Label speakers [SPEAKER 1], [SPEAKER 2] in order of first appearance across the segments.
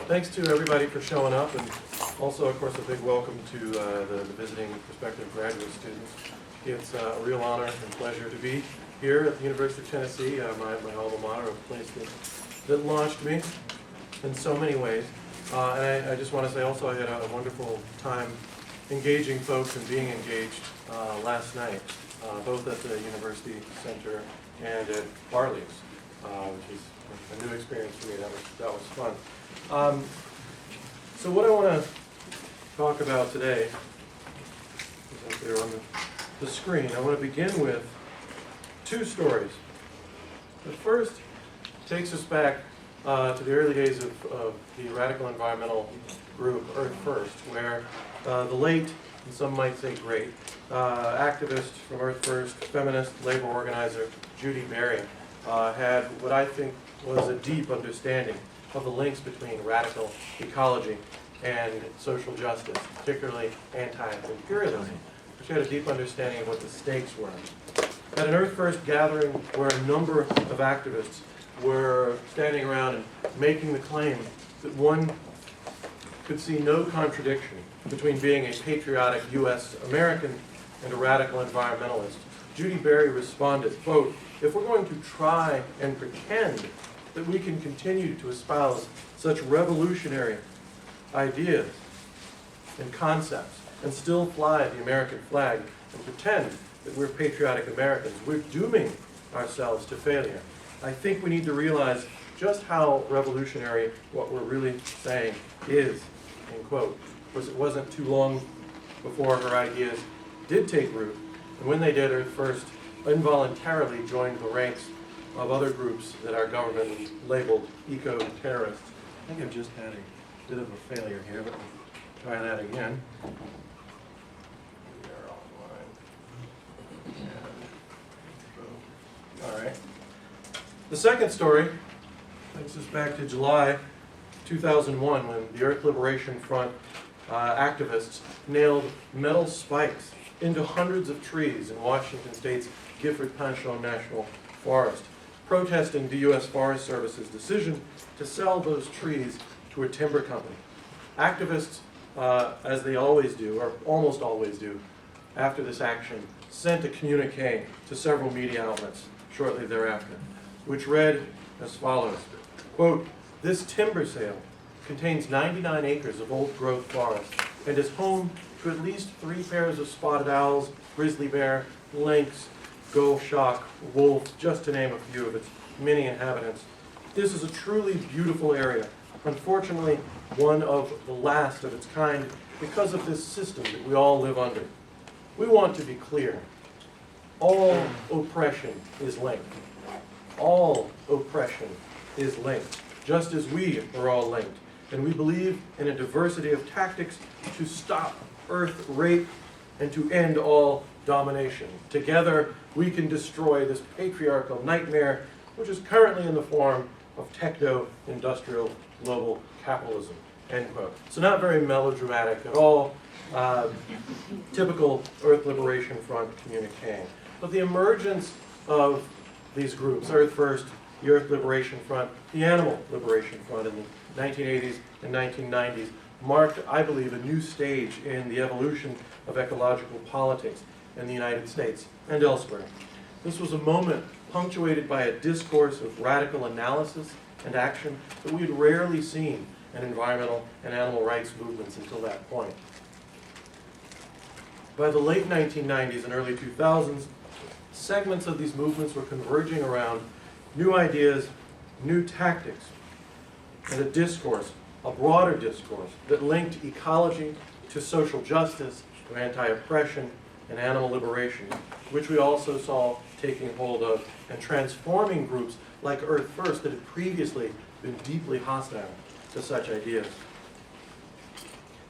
[SPEAKER 1] thanks to everybody for showing up, and also, of course, a big welcome to the visiting prospective graduate students. It's a real honor and pleasure to be here at the University of Tennessee, my alma mater, a place that launched me in so many ways. And I just want to say also I had a wonderful time engaging folks and being engaged last night, both at the University Center and at Barley's, which is a new experience for me. That was fun. So what I want to talk about today is up there on the screen. I want to begin with two stories. The first takes us back to the early days of the radical environmental group Earth First, where the late, and some might say great, activist from Earth First, feminist labor organizer Judy Berry, had what I think was a deep understanding of the links between radical ecology and social justice, particularly anti-imperialism. She had a deep understanding of what the stakes were. At an Earth First gathering where a number of activists were standing around and making the claim that one could see no contradiction between being a patriotic U.S. American and a radical environmentalist, Judy Berry responded, quote, "If we're going to try and pretend that we can continue to espouse such revolutionary ideas and concepts and still fly the American flag and pretend that we're patriotic Americans, we're dooming ourselves to failure. I think we need to realize just how revolutionary what we're really saying is," end quote. Of course, it wasn't too long before her ideas did take root, and when they did, Earth First involuntarily joined the ranks of other groups that our government labeled eco-terrorists. I think I've just had a bit of a failure here, but we'll try that again. They're offline. All right. The second story takes us back to July 2001 when the Earth Liberation Front activists nailed metal spikes into hundreds of trees in Washington State's Gifford-Pinchot National Forest, protesting the U.S. Forest Service's decision to sell those trees to a timber company. Activists, as they always do, or almost always do, after this action, sent a communique to several media outlets shortly thereafter, which read as follows, quote, "This timber sale contains 99 acres of old-growth forest and is home to at least 3 pairs of spotted owls, grizzly bear, lynx, goshawk, wolf, just to name a few of its many inhabitants. This is a truly beautiful area, unfortunately one of the last of its kind because of this system that we all live under. We want to be clear. All oppression is linked. All oppression is linked, just as we are all linked. And we believe in a diversity of tactics to stop earth rape and to end all domination. Together, we can destroy this patriarchal nightmare, which is currently in the form of techno-industrial global capitalism," end quote. So not very melodramatic at all. Typical Earth Liberation Front communique. But the emergence of these groups, Earth First, the Earth Liberation Front, the Animal Liberation Front in the 1980s and 1990s, marked, I believe, a new stage in the evolution of ecological politics in the United States and elsewhere. This was a moment punctuated by a discourse of radical analysis and action that we had rarely seen in environmental and animal rights movements until that point. By the late 1990s and early 2000s, segments of these movements were converging around new ideas, new tactics, and a discourse, a broader discourse, that linked ecology to social justice, to anti-oppression, and animal liberation, which we also saw taking hold of and transforming groups like Earth First that had previously been deeply hostile to such ideas.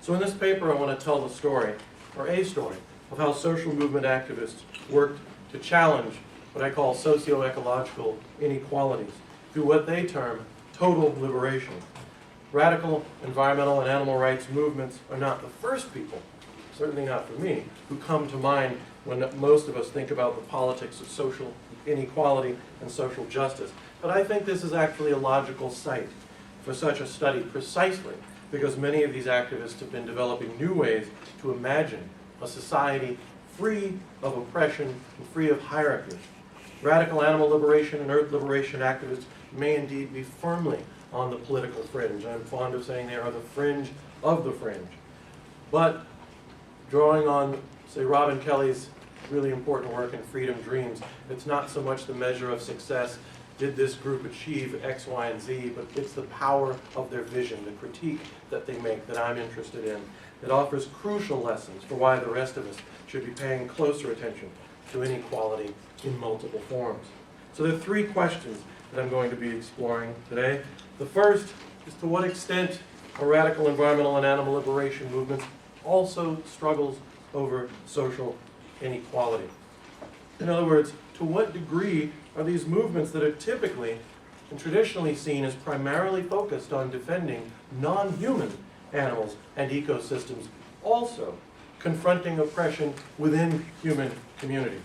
[SPEAKER 1] So in this paper, I want to tell the story, or a story, of how social movement activists worked to challenge what I call socio-ecological inequalities through what they term total liberation. Radical environmental and animal rights movements are not the first people, certainly not for me, who come to mind when most of us think about the politics of social inequality and social justice. But I think this is actually a logical site. for such a study precisely because many of these activists have been developing new ways to imagine a society free of oppression and free of hierarchy. Radical animal liberation and earth liberation activists may indeed be firmly on the political fringe. I'm fond of saying they are the fringe of the fringe. But drawing on, say, Robin Kelly's really important work in Freedom Dreams, it's not so much the measure of success, did this group achieve X, Y, and Z, but it's the power of their vision, the critique that they make that I'm interested in. It offers crucial lessons for why the rest of us should be paying closer attention to inequality in multiple forms. So there are three questions that I'm going to be exploring today. The first is to what extent a radical environmental and animal liberation movement also struggles over social inequality. In other words, to what degree are these movements that are typically and traditionally seen as primarily focused on defending non-human animals and ecosystems also confronting oppression within human communities?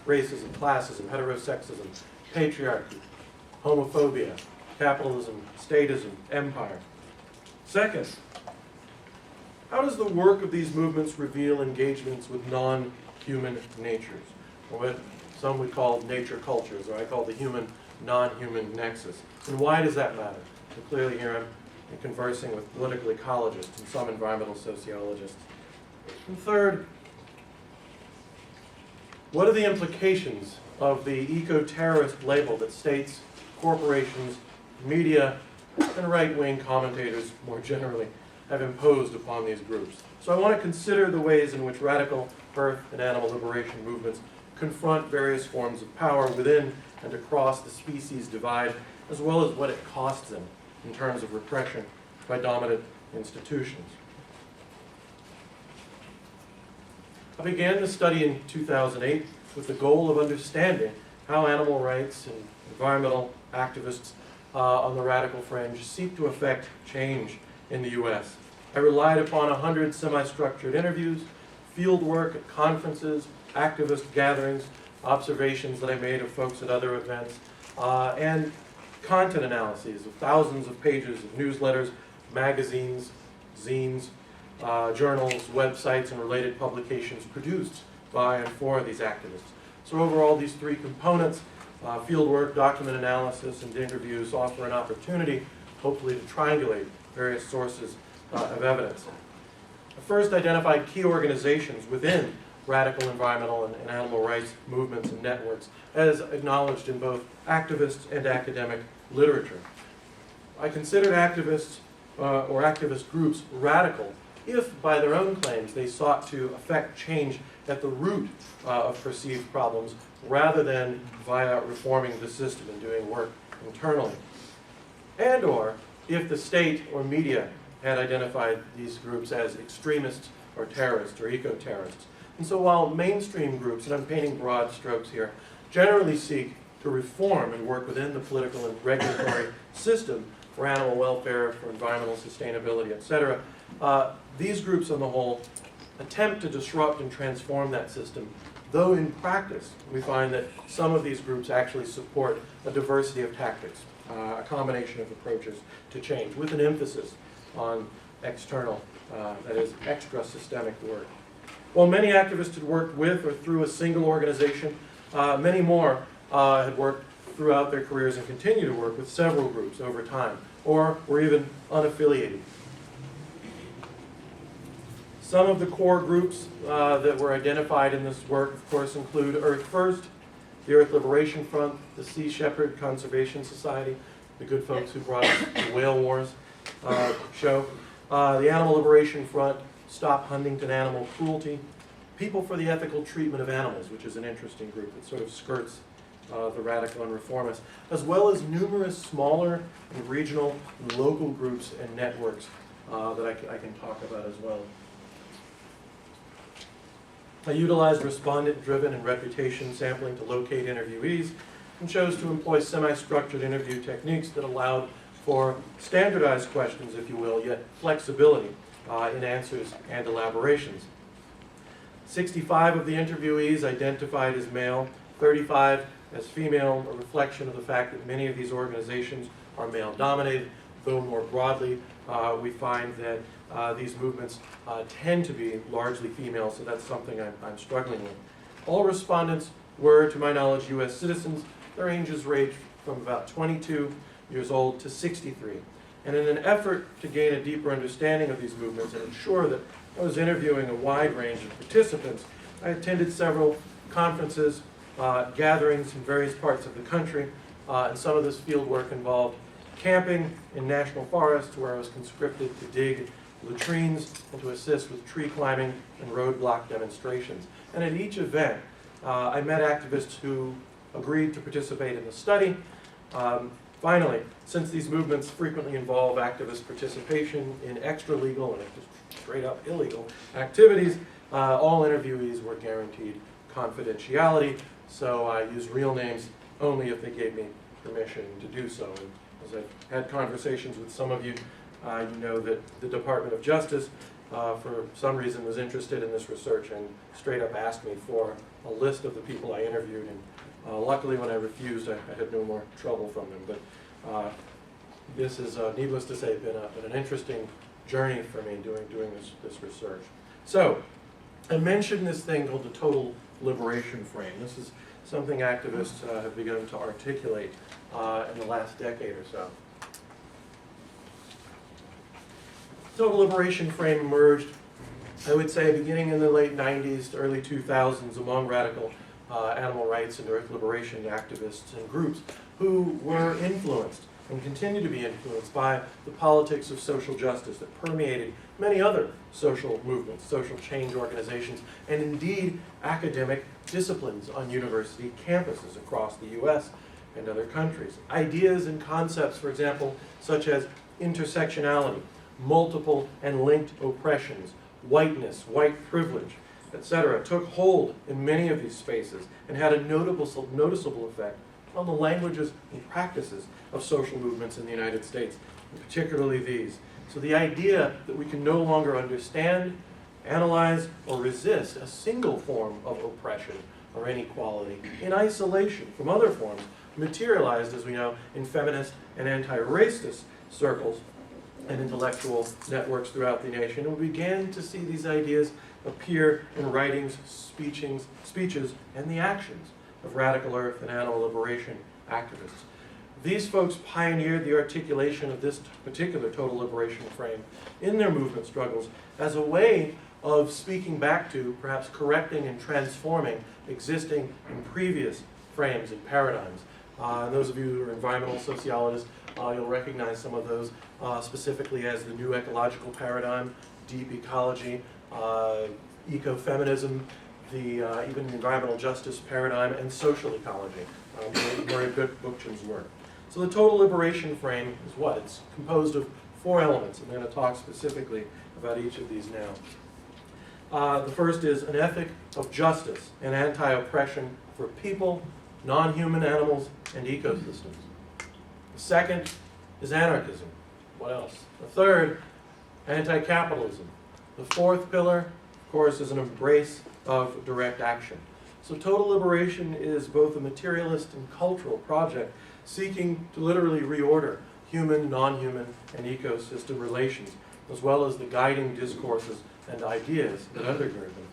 [SPEAKER 1] Racism, classism, heterosexism, patriarchy, homophobia, capitalism, statism, empire. Second, how does the work of these movements reveal engagements with non-human natures, or what some would call nature cultures, or I call the human non-human nexus? And why does that matter? So clearly here I'm conversing with political ecologists and some environmental sociologists. And third, what are the implications of the eco-terrorist label that states, corporations, media, and right-wing commentators more generally have imposed upon these groups? So I want to consider the ways in which radical earth and animal liberation movements confront various forms of power within and across the species divide, as well as what it costs them in terms of repression by dominant institutions. I began the study in 2008 with the goal of understanding how animal rights and environmental activists on the radical fringe seek to effect change in the U.S. I relied upon 100 semi-structured interviews, field work at conferences, activist gatherings, observations that I made of folks at other events, and content analyses of thousands of pages of newsletters, magazines, zines, journals, websites, and related publications produced by and for these activists. So overall, these three components, fieldwork, document analysis, and interviews, offer an opportunity, hopefully, to triangulate various sources of evidence. I first identified key organizations within radical environmental and animal rights movements and networks, as acknowledged in both activist and academic literature. I considered activists or activist groups radical if, by their own claims, they sought to effect change at the root of perceived problems rather than via reforming the system and doing work internally. And or if the state or media had identified these groups as extremists or terrorists or eco-terrorists. And so while mainstream groups, and I'm painting broad strokes here, generally seek to reform and work within the political and regulatory system for animal welfare, for environmental sustainability, etc., these groups on the whole attempt to disrupt and transform that system, though in practice we find that some of these groups actually support a diversity of tactics, a combination of approaches to change, with an emphasis on external, that is, extra-systemic work. While many activists had worked with or through a single organization, many more had worked throughout their careers and continue to work with several groups over time, or were even unaffiliated. Some of the core groups that were identified in this work, of course, include Earth First, the Earth Liberation Front, the Sea Shepherd Conservation Society, the good folks who brought us the Whale Wars show, the Animal Liberation Front, Stop Huntington Animal Cruelty, People for the Ethical Treatment of Animals, which is an interesting group that sort of skirts the radical and reformist, as well as numerous smaller and regional and local groups and networks that I can talk about as well. I utilized respondent-driven and reputation sampling to locate interviewees and chose to employ semi-structured interview techniques that allowed for standardized questions, if you will, yet flexibility in answers and elaborations. 65 of the interviewees identified as male, 35 as female, a reflection of the fact that many of these organizations are male-dominated, though more broadly, we find that these movements tend to be largely female, so that's something I'm struggling with. All respondents were, to my knowledge, U.S. citizens. Their ages range from about 22 years old to 63. And in an effort to gain a deeper understanding of these movements and ensure that I was interviewing a wide range of participants, I attended several conferences, gatherings in various parts of the country, and some of this field work involved camping in national forests where I was conscripted to dig latrines and to assist with tree climbing and roadblock demonstrations. And at each event, I met activists who agreed to participate in the study. Finally, since these movements frequently involve activist participation in extra-legal and straight-up illegal activities, all interviewees were guaranteed confidentiality, so I used real names only if they gave me permission to do so. And as I've had conversations with some of you, you know that the Department of Justice, for some reason, was interested in this research and straight up asked me for a list of the people I interviewed. And luckily, when I refused, I had no more trouble from them. But this is, needless to say, been an interesting journey for me doing this research. So, I mentioned this thing called the total liberation frame. This is something activists have begun to articulate in the last decade or so. Total liberation frame emerged, I would say, beginning in the late 90s to early 2000s among radical animal rights and earth liberation activists and groups who were influenced and continue to be influenced by the politics of social justice that permeated many other social movements, social change organizations, and indeed academic disciplines on university campuses across the US and other countries. Ideas and concepts, for example, such as intersectionality, multiple and linked oppressions, whiteness, white privilege, etc., took hold in many of these spaces and had a noticeable effect on the languages and practices of social movements in the United States, and particularly these. So the idea that we can no longer understand, analyze, or resist a single form of oppression or inequality in isolation from other forms materialized, as we know, in feminist and anti-racist circles and intellectual networks throughout the nation. And we began to see these ideas appear in writings, speeches, and the actions of radical earth and animal liberation activists. These folks pioneered the articulation of this particular total liberation frame in their movement struggles as a way of speaking back to, perhaps correcting and transforming existing and previous frames and paradigms. And those of you who are environmental sociologists, you'll recognize some of those, specifically as the new ecological paradigm, deep ecology, ecofeminism, even the environmental justice paradigm, and social ecology, Murray Bookchin's work. So the total liberation frame is what? It's composed of 4 elements. I'm going to talk specifically about each of these now. The first is an ethic of justice and anti-oppression for people, non-human animals, and ecosystems. The second is anarchism. What else? The third, anti-capitalism. The fourth pillar, of course, is an embrace of direct action. So total liberation is both a materialist and cultural project seeking to literally reorder human, non-human, and ecosystem relations, as well as the guiding discourses and ideas that undergird them.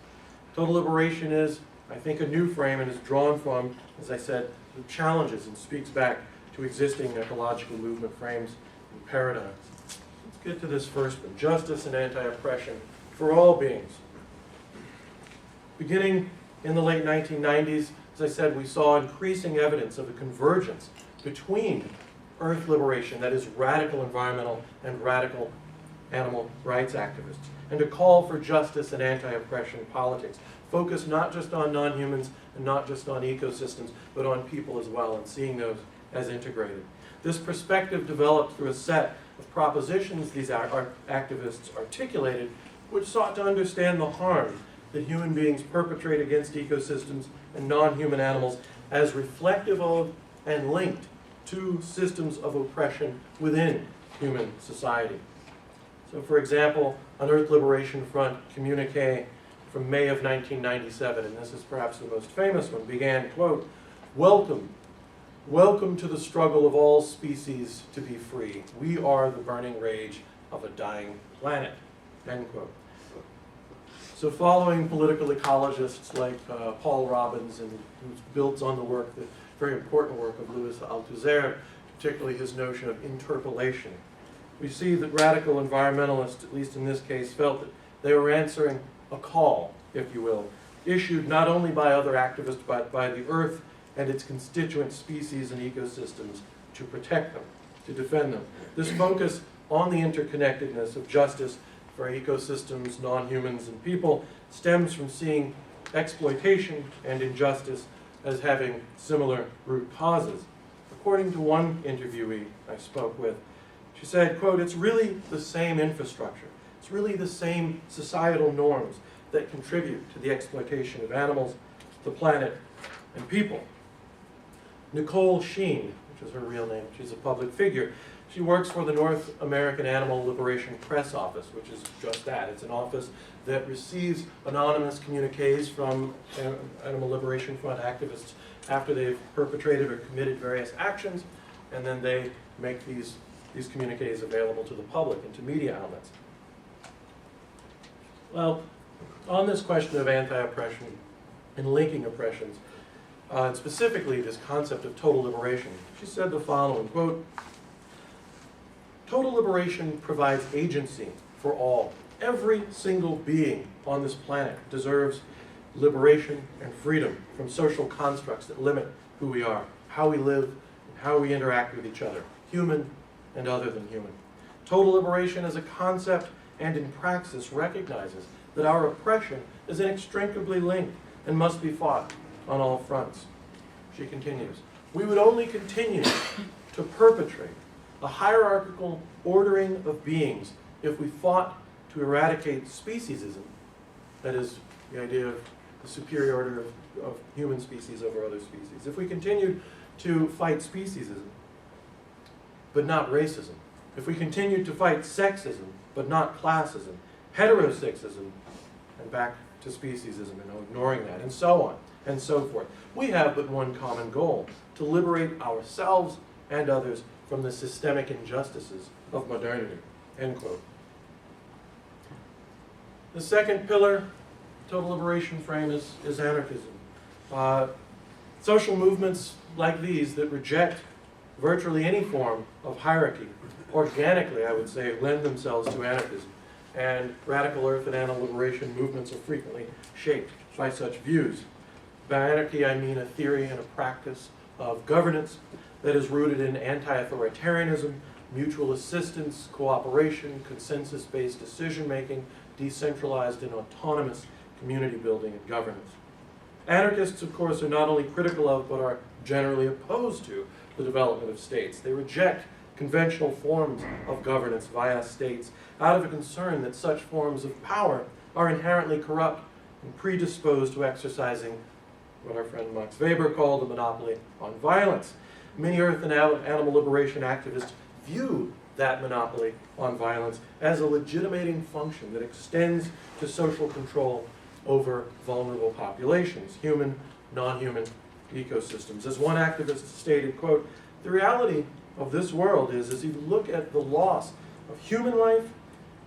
[SPEAKER 1] Total liberation is, I think, a new frame and is drawn from, as I said, the challenges and speaks back to existing ecological movement frames and paradigms. Let's get to this first one, justice and anti-oppression for all beings. Beginning in the late 1990s, as I said, we saw increasing evidence of a convergence between earth liberation, that is radical environmental and radical animal rights activists, and a call for justice and anti-oppression politics, focused not just on non-humans and not just on ecosystems, but on people as well, and seeing those as integrated. This perspective developed through a set of propositions these activists articulated, which sought to understand the harm that human beings perpetrate against ecosystems and non-human animals as reflective of and linked to systems of oppression within human society. So, for example, on Earth Liberation Front communique from May of 1997, and this is perhaps the most famous one, began, quote, "Welcome welcome to the struggle of all species to be free. We are the burning rage of a dying planet, end quote. So following political ecologists like Paul Robbins, and who builds on the work, the very important work of Louis Althusser, particularly his notion of interpellation, we see that radical environmentalists, at least in this case, felt that they were answering a call, if you will, issued not only by other activists, but by the Earth and its constituent species and ecosystems to protect them, to defend them. This focus on the interconnectedness of justice for ecosystems, non-humans, and people stems from seeing exploitation and injustice as having similar root causes. According to one interviewee I spoke with, she said, quote, "It's really the same infrastructure. It's really the same societal norms that contribute to the exploitation of animals, the planet, and people." Nicole Sheen, which is her real name, she's a public figure. She works for the North American Animal Liberation Press Office, which is just that. It's an office that receives anonymous communiques from Animal Liberation Front activists after they've perpetrated or committed various actions, and then they make these communiques available to the public and to media outlets. Well, on this question of anti-oppression and linking oppressions, and specifically this concept of total liberation, she said the following, quote, "Total liberation provides agency for all. Every single being on this planet deserves liberation and freedom from social constructs that limit who we are, how we live, and how we interact with each other, human and other than human. Total liberation as a concept and in praxis recognizes that our oppression is inextricably linked and must be fought on all fronts." She continues, "We would only continue to perpetrate a hierarchical ordering of beings if we fought to eradicate speciesism, that is, the idea of the superiority of human species over other species. If we continued to fight speciesism, but not racism, if we continued to fight sexism, but not classism, heterosexism, and back to speciesism and ignoring that, and so on and so forth, we have but one common goal: to liberate ourselves and others from the systemic injustices of modernity," end quote. The second pillar, total liberation frame, is anarchism. Social movements like these that reject virtually any form of hierarchy, organically, I would say, lend themselves to anarchism. And radical earth and animal liberation movements are frequently shaped by such views. By anarchy, I mean a theory and a practice of governance that is rooted in anti-authoritarianism, mutual assistance, cooperation, consensus-based decision-making, decentralized and autonomous community building and governance. Anarchists, of course, are not only critical of, but are generally opposed to the development of states. They reject conventional forms of governance via states out of a concern that such forms of power are inherently corrupt and predisposed to exercising what our friend Max Weber called a monopoly on violence. Many earth and animal liberation activists view that monopoly on violence as a legitimating function that extends to social control over vulnerable populations, human, non-human ecosystems. As one activist stated, quote, "The reality of this world is, as you look at the loss of human life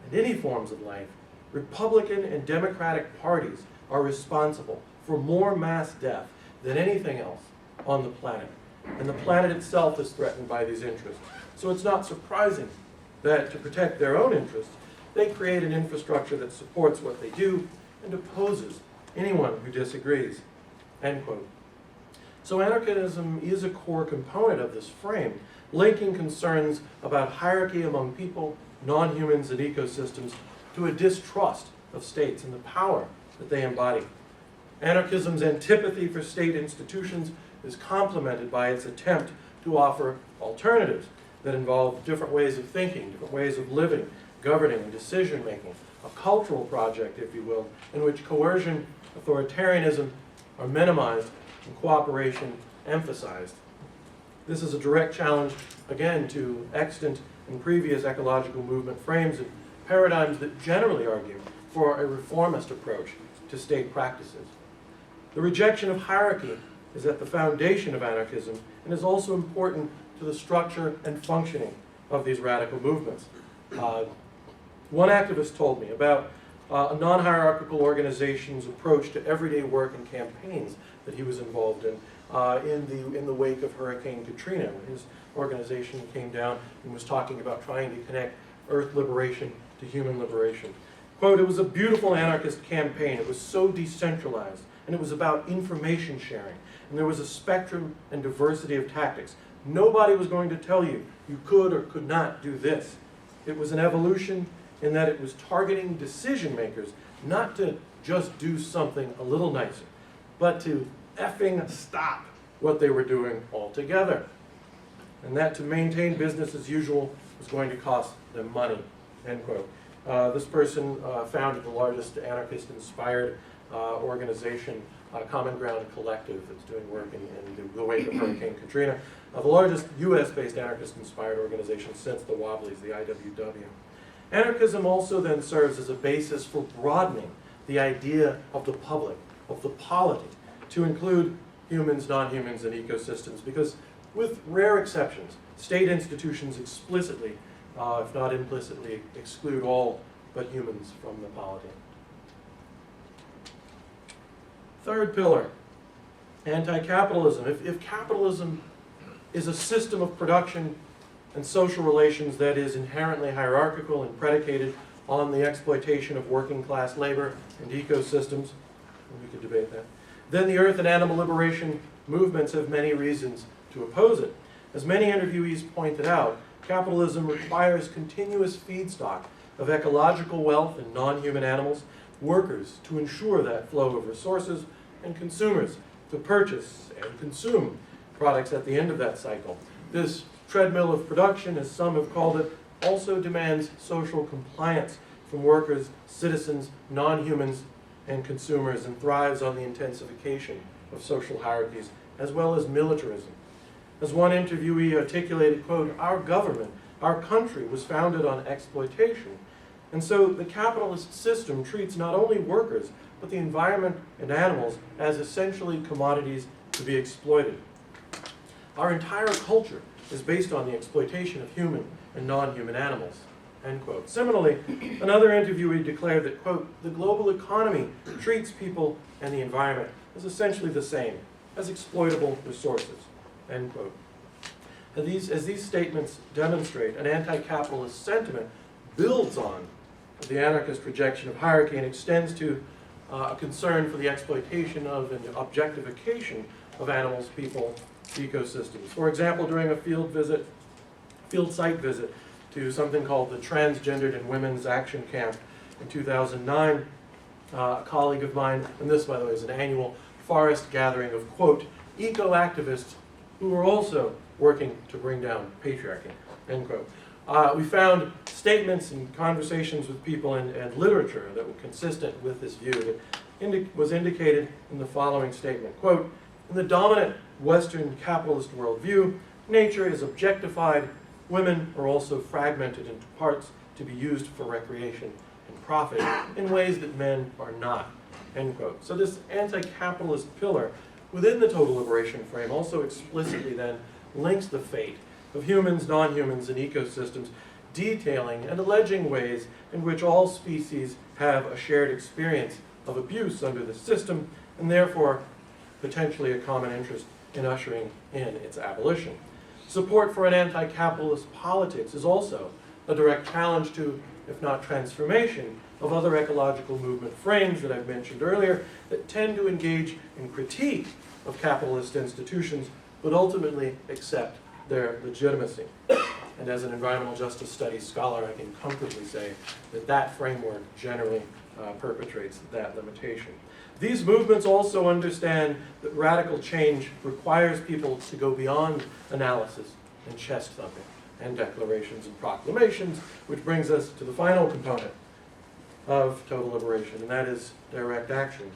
[SPEAKER 1] and any forms of life, Republican and Democratic parties are responsible for more mass death than anything else on the planet. And the planet itself is threatened by these interests. So it's not surprising that to protect their own interests, they create an infrastructure that supports what they do and opposes anyone who disagrees," end quote. So anarchism is a core component of this frame, linking concerns about hierarchy among people, non-humans, and ecosystems to a distrust of states and the power that they embody. Anarchism's antipathy for state institutions is complemented by its attempt to offer alternatives that involve different ways of thinking, different ways of living, governing, and decision-making, a cultural project, if you will, in which coercion, authoritarianism are minimized and cooperation emphasized. This is a direct challenge, again, to extant and previous ecological movement frames and paradigms that generally argue for a reformist approach to state practices. The rejection of hierarchy is at the foundation of anarchism and is also important to the structure and functioning of these radical movements. One activist told me about a non-hierarchical organization's approach to everyday work and campaigns that he was involved in the wake of Hurricane Katrina. When his organization came down and was talking about trying to connect earth liberation to human liberation. Quote, "It was a beautiful anarchist campaign. It was so decentralized, and it was about information sharing. And there was a spectrum and diversity of tactics. Nobody was going to tell you you could or could not do this. It was an evolution in that it was targeting decision makers not to just do something a little nicer, but to effing stop what they were doing altogether. And that to maintain business as usual was going to cost them money," end quote. This person founded the largest anarchist-inspired organization, Common Ground Collective, that's doing work in the wake of Hurricane Katrina, the largest US-based anarchist-inspired organization since the Wobblies, the IWW. Anarchism also then serves as a basis for broadening the idea of the public, of the polity, to include humans, non-humans, and ecosystems, because with rare exceptions, state institutions explicitly, if not implicitly, exclude all but humans from the polity. Third pillar, anti-capitalism. If capitalism is a system of production and social relations that is inherently hierarchical and predicated on the exploitation of working class labor and ecosystems, we could debate that, then the earth and animal liberation movements have many reasons to oppose it. As many interviewees pointed out, capitalism requires continuous feedstock of ecological wealth in non-human animals, workers to ensure that flow of resources, and consumers to purchase and consume products at the end of that cycle. This treadmill of production, as some have called it, also demands social compliance from workers, citizens, non-humans, and consumers, and thrives on the intensification of social hierarchies, as well as militarism. As one interviewee articulated, quote, "Our government, our country was founded on exploitation. And so the capitalist system treats not only workers, but the environment and animals as essentially commodities to be exploited. Our entire culture is based on the exploitation of human and non-human animals," end quote. Similarly, another interviewee declared that, quote, "The global economy treats people and the environment as essentially the same, as exploitable resources," end quote. As these statements demonstrate, an anti-capitalist sentiment builds on the anarchist rejection of hierarchy and extends to a concern for the exploitation of and objectification of animals, people, ecosystems. For example, during a field site visit to something called the Transgendered and Women's Action Camp in 2009, a colleague of mine, and this, by the way, is an annual forest gathering of, quote, eco-activists who were also working to bring down patriarchy, end quote. We found statements and conversations with people and literature that were consistent with this view that was indicated in the following statement, quote, "In the dominant Western capitalist worldview, nature is objectified, women are also fragmented into parts to be used for recreation and profit in ways that men are not," end quote. So this anti-capitalist pillar within the total liberation frame also explicitly then links the fate of humans, non-humans, and ecosystems, detailing and alleging ways in which all species have a shared experience of abuse under the system, and therefore potentially a common interest in ushering in its abolition. Support for an anti-capitalist politics is also a direct challenge to, if not transformation, of other ecological movement frames that I've mentioned earlier that tend to engage in critique of capitalist institutions, but ultimately accept their legitimacy. And as an environmental justice studies scholar, I can comfortably say that that framework generally perpetrates that limitation. These movements also understand that radical change requires people to go beyond analysis and chest thumping and declarations and proclamations, which brings us to the final component of total liberation, and that is direct action.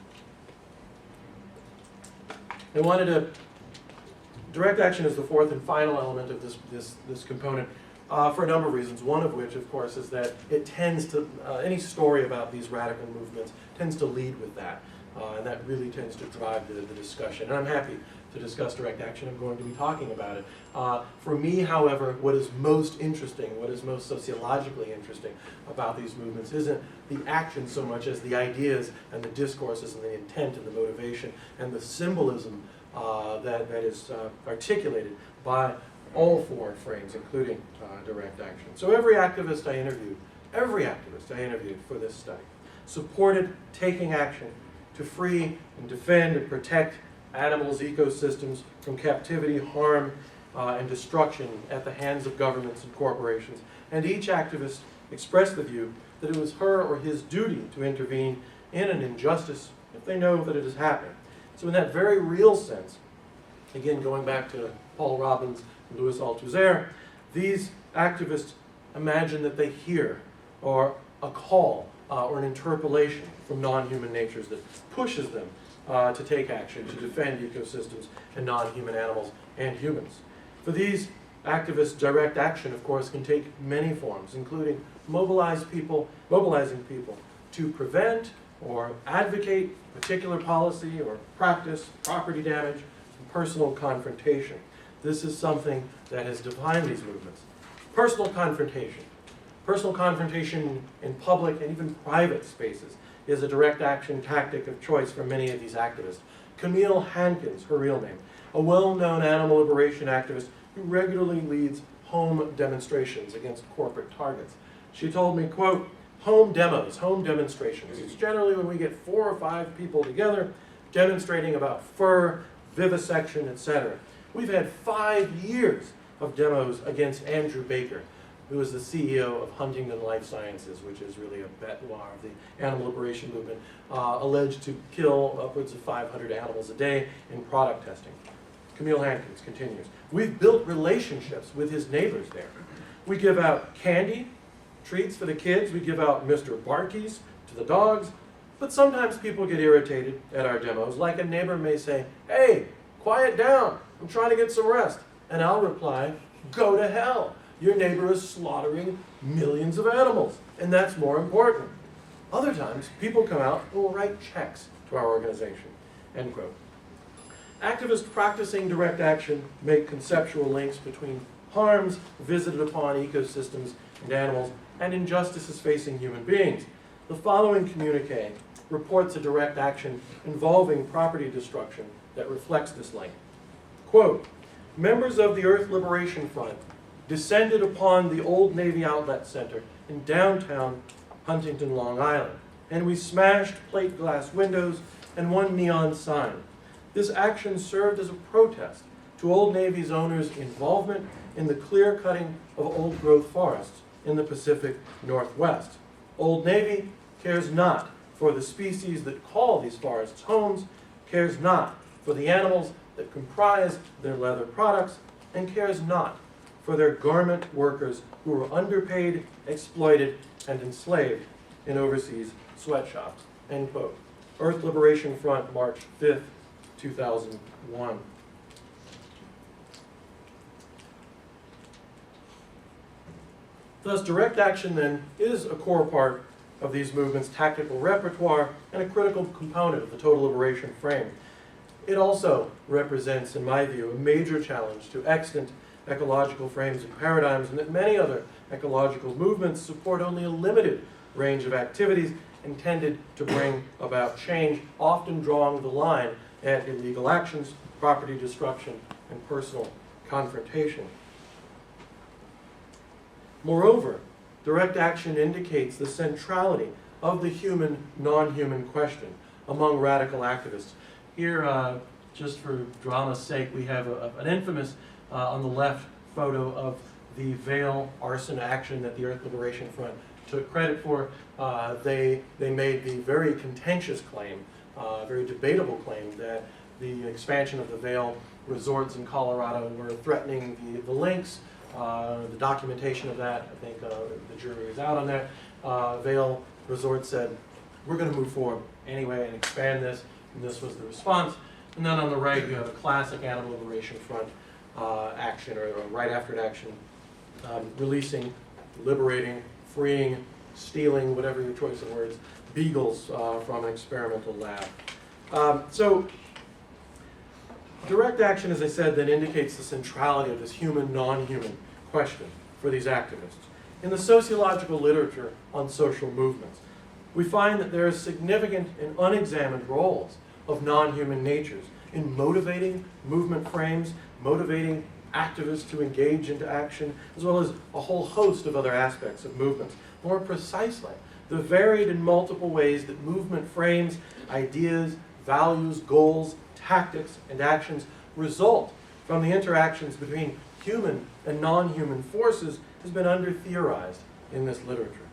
[SPEAKER 1] Direct action is the fourth and final element of this component for a number of reasons. One of which, of course, is that it tends to, any story about these radical movements tends to lead with that. And that really tends to drive the discussion. And I'm happy to discuss direct action, I'm going to be talking about it. For me, however, what is most interesting, what is most sociologically interesting about these movements isn't the action so much as the ideas and the discourses and the intent and the motivation and the symbolism that is articulated by all four frames, including direct action. So every activist I interviewed for this study supported taking action to free and defend and protect animals, ecosystems from captivity, harm, and destruction at the hands of governments and corporations. And each activist expressed the view that it was her or his duty to intervene in an injustice if they know that it is happening. So in that very real sense, again going back to Paul Robbins and Louis Althusser, these activists imagine that they hear or a call or an interpellation from non-human natures that pushes them to take action, to defend ecosystems and non-human animals and humans. For these activists, direct action, of course, can take many forms, including mobilizing people to prevent or advocate particular policy or practice, property damage, and personal confrontation. This is something that has defined these movements. Personal confrontation. Personal confrontation in public and even private spaces is a direct action tactic of choice for many of these activists. Camille Hankins, her real name, a well-known animal liberation activist who regularly leads home demonstrations against corporate targets. She told me, quote, home demonstrations. It's generally when we get 4 or 5 people together demonstrating about fur, vivisection, etc. We've had 5 years of demos against Andrew Baker, who is the CEO of Huntington Life Sciences, which is really a bête noire of the animal liberation movement, alleged to kill upwards of 500 animals a day in product testing. Camille Hankins continues, we've built relationships with his neighbors there. We give out candy, treats for the kids, we give out Mr. Barkies to the dogs, but sometimes people get irritated at our demos, like a neighbor may say, hey, quiet down, I'm trying to get some rest. And I'll reply, go to hell. Your neighbor is slaughtering millions of animals, and that's more important. Other times, people come out and will write checks to our organization, end quote. Activists practicing direct action make conceptual links between harms visited upon ecosystems and animals and injustices facing human beings. The following communique reports a direct action involving property destruction that reflects this link. Quote, members of the Earth Liberation Front descended upon the Old Navy Outlet Center in downtown Huntington, Long Island, and we smashed plate glass windows and one neon sign. This action served as a protest to Old Navy's owners' involvement in the clear-cutting of old-growth forests in the Pacific Northwest. Old Navy cares not for the species that call these forests homes, cares not for the animals that comprise their leather products, and cares not for their garment workers who were underpaid, exploited, and enslaved in overseas sweatshops, end quote. Earth Liberation Front, March 5th, 2001. Thus, direct action, then, is a core part of these movements' tactical repertoire and a critical component of the total liberation frame. It also represents, in my view, a major challenge to extant ecological frames and paradigms, and that many other ecological movements support only a limited range of activities intended to bring about change, often drawing the line at illegal actions, property destruction, and personal confrontation. Moreover, direct action indicates the centrality of the human, non-human question among radical activists. Here, just for drama's sake, we have an infamous, on the left, photo of the Vail arson action that the Earth Liberation Front took credit for. They made the very contentious claim, very debatable claim, that the expansion of the Vail resorts in Colorado were threatening the lynx. The documentation of that, I think the jury is out on that. Vail Resort said, we're going to move forward anyway and expand this, and this was the response. And then on the right, you have a classic Animal Liberation Front action, or right after an action, releasing, liberating, freeing, stealing, whatever your choice of words, beagles from an experimental lab. So Direct action, as I said, then indicates the centrality of this human, non-human question for these activists. In the sociological literature on social movements, we find that there are significant and unexamined roles of non-human natures in motivating movement frames, motivating activists to engage into action, as well as a whole host of other aspects of movements. More precisely, the varied and multiple ways that movement frames, ideas, values, goals, tactics, and actions result from the interactions between human and non-human forces has been under-theorized in this literature.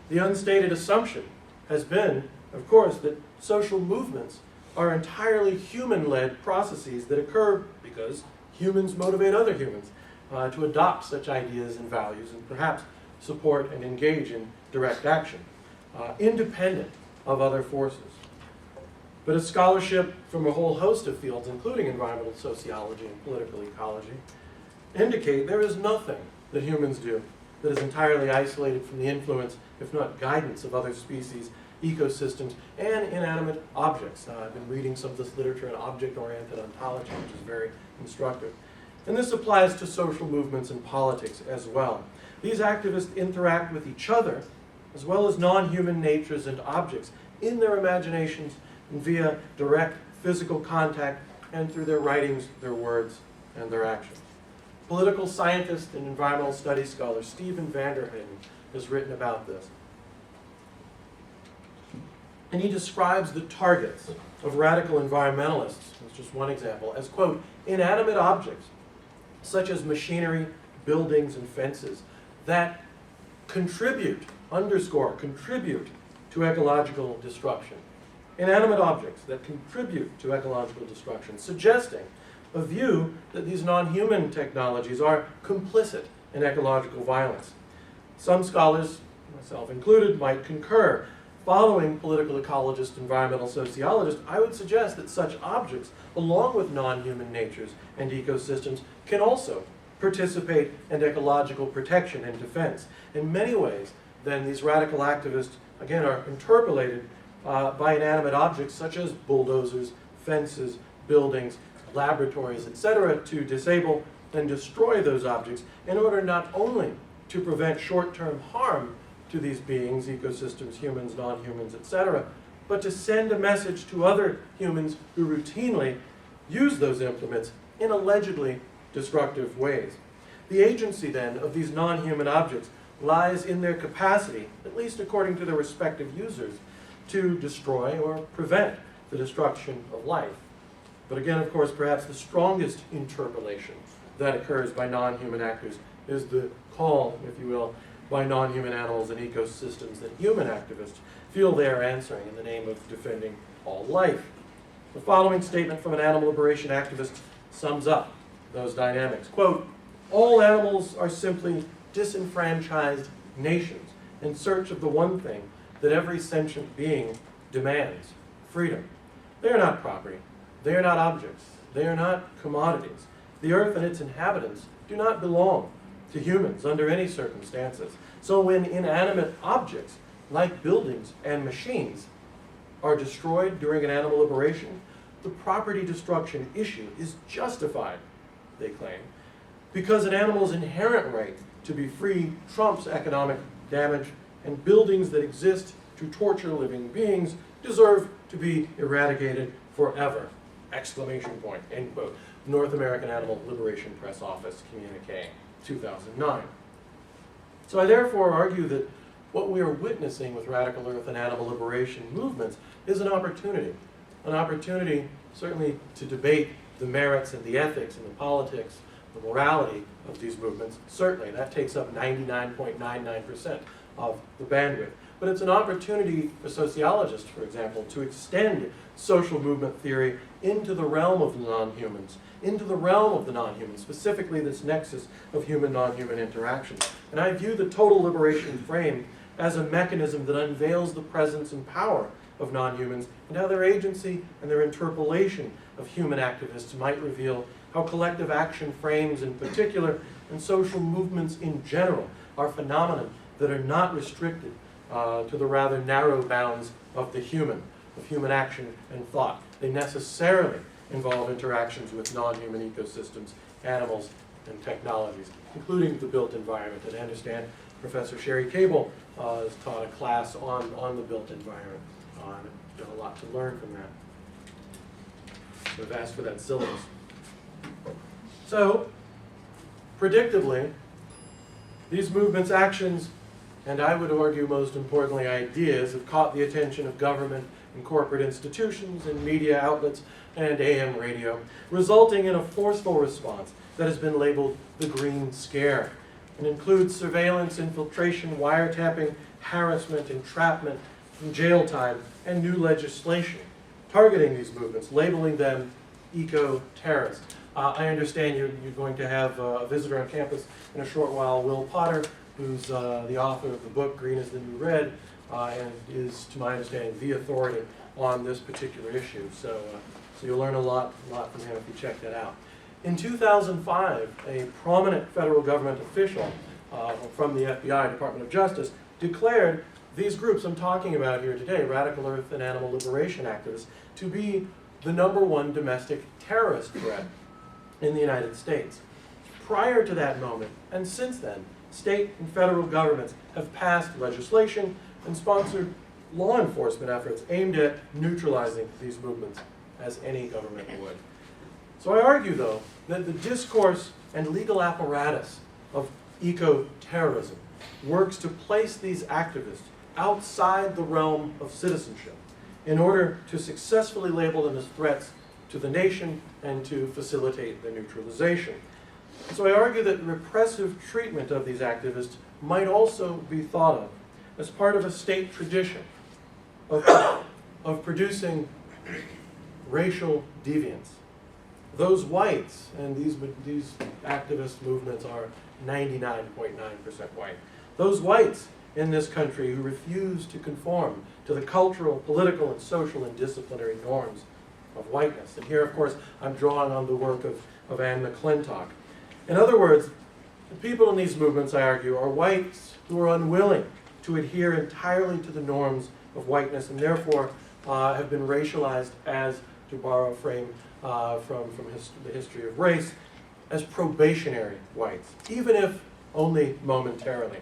[SPEAKER 1] The unstated assumption has been, of course, that social movements are entirely human-led processes that occur because humans motivate other humans to adopt such ideas and values and perhaps support and engage in direct action, independent of other forces. But as scholarship from a whole host of fields, including environmental sociology and political ecology, indicate there is nothing that humans do that is entirely isolated from the influence, if not guidance, of other species, ecosystems, and inanimate objects. I've been reading some of this literature on object-oriented ontology, which is very instructive. And this applies to social movements and politics as well. These activists interact with each other, as well as non-human natures and objects, in their imaginations and via direct physical contact and through their writings, their words, and their actions. Political scientist and environmental studies scholar Stephen Vanderheyden has written about this. And he describes the targets of radical environmentalists, that's just one example, as, quote, inanimate objects, such as machinery, buildings, and fences, that contribute, contribute to ecological destruction. Inanimate objects that contribute to ecological destruction, suggesting a view that these non-human technologies are complicit in ecological violence. Some scholars, myself included, might concur. Following political ecologist, environmental sociologist, I would suggest that such objects, along with non-human natures and ecosystems, can also participate in ecological protection and defense. In many ways, then, these radical activists, again, are interpolated by inanimate objects such as bulldozers, fences, buildings, laboratories, etc., to disable and destroy those objects in order not only to prevent short-term harm to these beings, ecosystems, humans, non-humans, etc., but to send a message to other humans who routinely use those implements in allegedly destructive ways. The agency, then, of these non-human objects lies in their capacity, at least according to their respective users, to destroy or prevent the destruction of life. But again, of course, perhaps the strongest interpolation that occurs by non-human actors is the call, if you will, by non-human animals and ecosystems that human activists feel they are answering in the name of defending all life. The following statement from an animal liberation activist sums up those dynamics. Quote, all animals are simply disenfranchised nations in search of the one thing that every sentient being demands, freedom. They are not property. They are not objects. They are not commodities. The earth and its inhabitants do not belong to humans under any circumstances. So when inanimate objects, like buildings and machines, are destroyed during an animal liberation, the property destruction issue is justified, they claim, because an animal's inherent right to be free trumps economic damage, and buildings that exist to torture living beings deserve to be eradicated forever. Exclamation point, end quote. North American Animal Liberation Press Office communique, 2009. So I therefore argue that what we are witnessing with radical earth and animal liberation movements is an opportunity certainly to debate the merits and the ethics and the politics, the morality of these movements. Certainly, that takes up 99.99% of the bandwidth. But it's an opportunity for sociologists, for example, to extend social movement theory into the realm of the non-humans, specifically this nexus of human-non-human interaction. And I view the total liberation frame as a mechanism that unveils the presence and power of non-humans and how their agency and their interpolation of human activists might reveal how collective action frames in particular and social movements in general are phenomena that are not restricted to the rather narrow bounds of the human, of human action and thought. They necessarily involve interactions with non-human ecosystems, animals, and technologies, including the built environment. And I understand Professor Sherry Cable has taught a class on the built environment. I've got a lot to learn from that. So I've asked for that syllabus. So, predictably, these movements' actions, and I would argue most importantly ideas, have caught the attention of government and corporate institutions and media outlets and AM radio, resulting in a forceful response that has been labeled the Green Scare, and includes surveillance, infiltration, wiretapping, harassment, entrapment, jail time, and new legislation targeting these movements, labeling them eco-terrorists. I understand you're going to have a visitor on campus in a short while, Will Potter, who's the author of the book Green is the New Red, and is, to my understanding, the authority on this particular issue. So you'll learn a lot from him if you check that out. In 2005, a prominent federal government official from the FBI, Department of Justice, declared these groups I'm talking about here today, radical earth and animal liberation activists, to be the #1 domestic terrorist threat in the United States. Prior to that moment, and since then, state and federal governments have passed legislation and sponsored law enforcement efforts aimed at neutralizing these movements, as any government would. So I argue, though, that the discourse and legal apparatus of eco-terrorism works to place these activists outside the realm of citizenship in order to successfully label them as threats to the nation and to facilitate their neutralization. So I argue that repressive treatment of these activists might also be thought of as part of a state tradition of producing racial deviance. Those whites, and these activist movements are 99.9% white, those whites in this country who refuse to conform to the cultural, political, and social and disciplinary norms of whiteness. And here, of course, I'm drawing on the work of Anne McClintock. In other words, the people in these movements, I argue, are whites who are unwilling to adhere entirely to the norms of whiteness and therefore have been racialized as, to borrow a frame from the history of race, as probationary whites, even if only momentarily.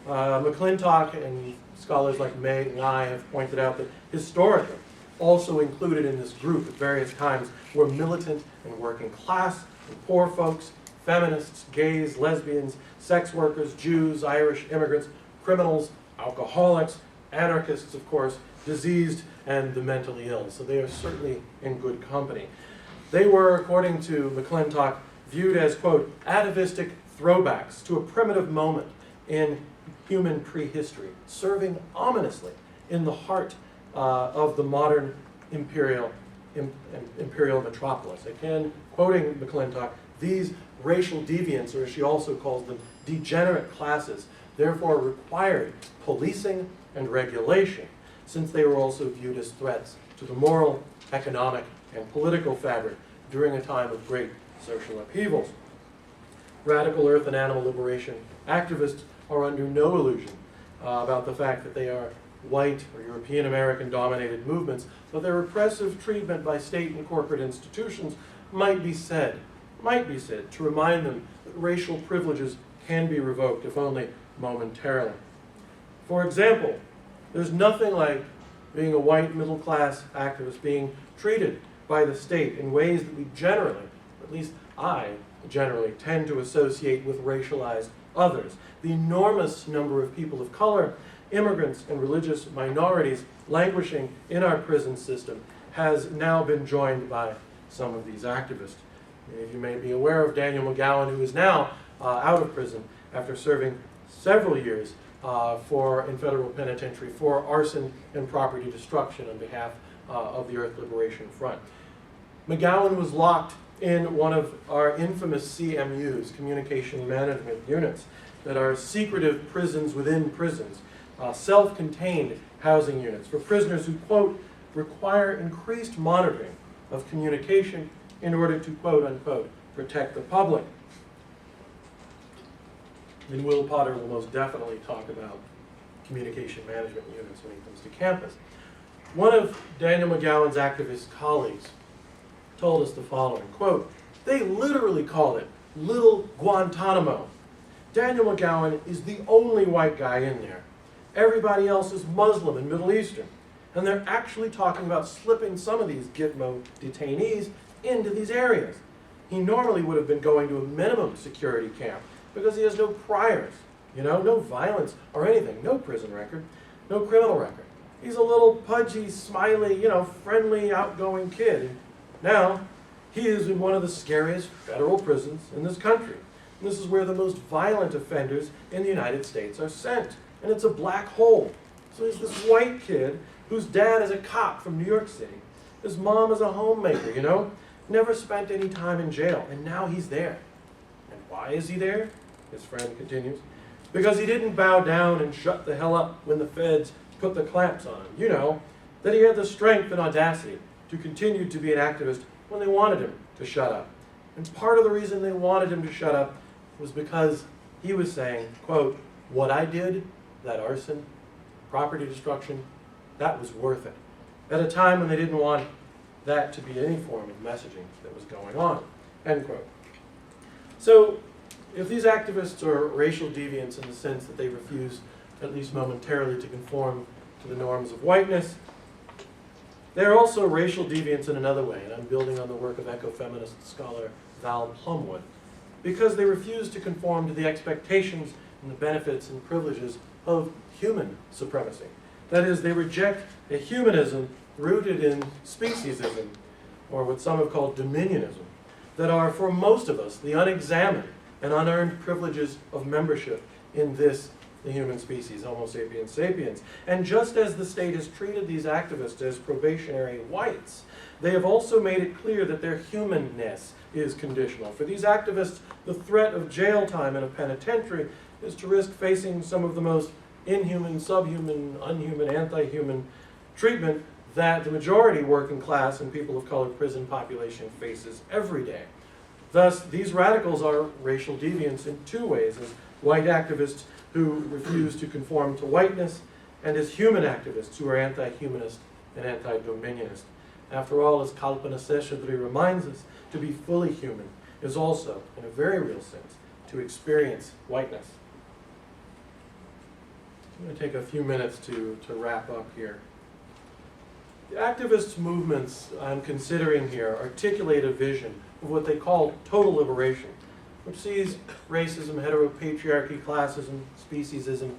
[SPEAKER 1] McClintock and scholars like May and I have pointed out that historically, also included in this group at various times were militant and working class and poor folks, feminists, gays, lesbians, sex workers, Jews, Irish immigrants, criminals, alcoholics, anarchists, of course, diseased, and the mentally ill. So they are certainly in good company. They were, according to McClintock, viewed as, quote, atavistic throwbacks to a primitive moment in human prehistory, serving ominously in the heart of the modern imperial metropolis. Again, quoting McClintock, these racial deviants, or as she also calls them, degenerate classes, therefore required policing and regulation, since they were also viewed as threats to the moral, economic, and political fabric during a time of great social upheavals. Radical earth and animal liberation activists are under no illusion about the fact that they are white or European American dominated movements, but their repressive treatment by state and corporate institutions might be said to remind them that racial privileges can be revoked, if only momentarily. For example, there's nothing like being a white middle-class activist being treated by the state in ways that we generally, or at least I generally, tend to associate with racialized others. The enormous number of people of color, immigrants, and religious minorities languishing in our prison system has now been joined by some of these activists. Many of you may be aware of Daniel McGowan, who is now out of prison after serving several years in federal penitentiary for arson and property destruction on behalf of the Earth Liberation Front. McGowan was locked in one of our infamous CMUs, communication management units, that are secretive prisons within prisons, self-contained housing units for prisoners who, quote, require increased monitoring of communication in order to, quote unquote, protect the public. And Will Potter will most definitely talk about communication management units when he comes to campus. One of Daniel McGowan's activist colleagues told us the following, quote, "They literally call it Little Guantanamo. Daniel McGowan is the only white guy in there. Everybody else is Muslim and Middle Eastern. And they're actually talking about slipping some of these Gitmo detainees into these areas. He normally would have been going to a minimum security camp because he has no priors, no violence or anything, no prison record, no criminal record. He's a little pudgy, smiley, friendly, outgoing kid. And now, he is in one of the scariest federal prisons in this country. And this is where the most violent offenders in the United States are sent. And it's a black hole. So he's this white kid whose dad is a cop from New York City. His mom is a homemaker, never spent any time in jail. And now he's there. And why is he there? His friend continues. Because he didn't bow down and shut the hell up when the feds put the clamps on him. That he had the strength and audacity to continue to be an activist when they wanted him to shut up. And part of the reason they wanted him to shut up was because he was saying, quote, "What I did, that arson, property destruction, that was worth it," at a time when they didn't want that to be any form of messaging that was going on, end quote. So, if these activists are racial deviants in the sense that they refuse, at least momentarily, to conform to the norms of whiteness, they're also racial deviants in another way, and I'm building on the work of ecofeminist scholar Val Plumwood, because they refuse to conform to the expectations and the benefits and privileges of human supremacy. That is, they reject a humanism rooted in speciesism, or what some have called dominionism, that are, for most of us, the unexamined and unearned privileges of membership in this, the human species, Homo sapiens sapiens. And just as the state has treated these activists as probationary whites, they have also made it clear that their humanness is conditional. For these activists, the threat of jail time in a penitentiary is to risk facing some of the most inhuman, subhuman, unhuman, anti-human treatment that the majority working class and people of color prison population faces every day. Thus, these radicals are racial deviants in two ways, as white activists who refuse to conform to whiteness, and as human activists who are anti-humanist and anti-dominionist. After all, as Kalpana Seshadri reminds us, to be fully human is also, in a very real sense, to experience whiteness. I'm going to take a few minutes to wrap up here. The activist movements I'm considering here articulate a vision of what they call total liberation, which sees racism, heteropatriarchy, classism, speciesism,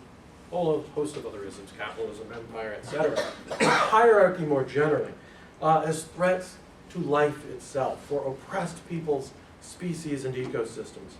[SPEAKER 1] a whole host of other isms, capitalism, empire, etc., hierarchy more generally, as threats to life itself for oppressed peoples, species, and ecosystems.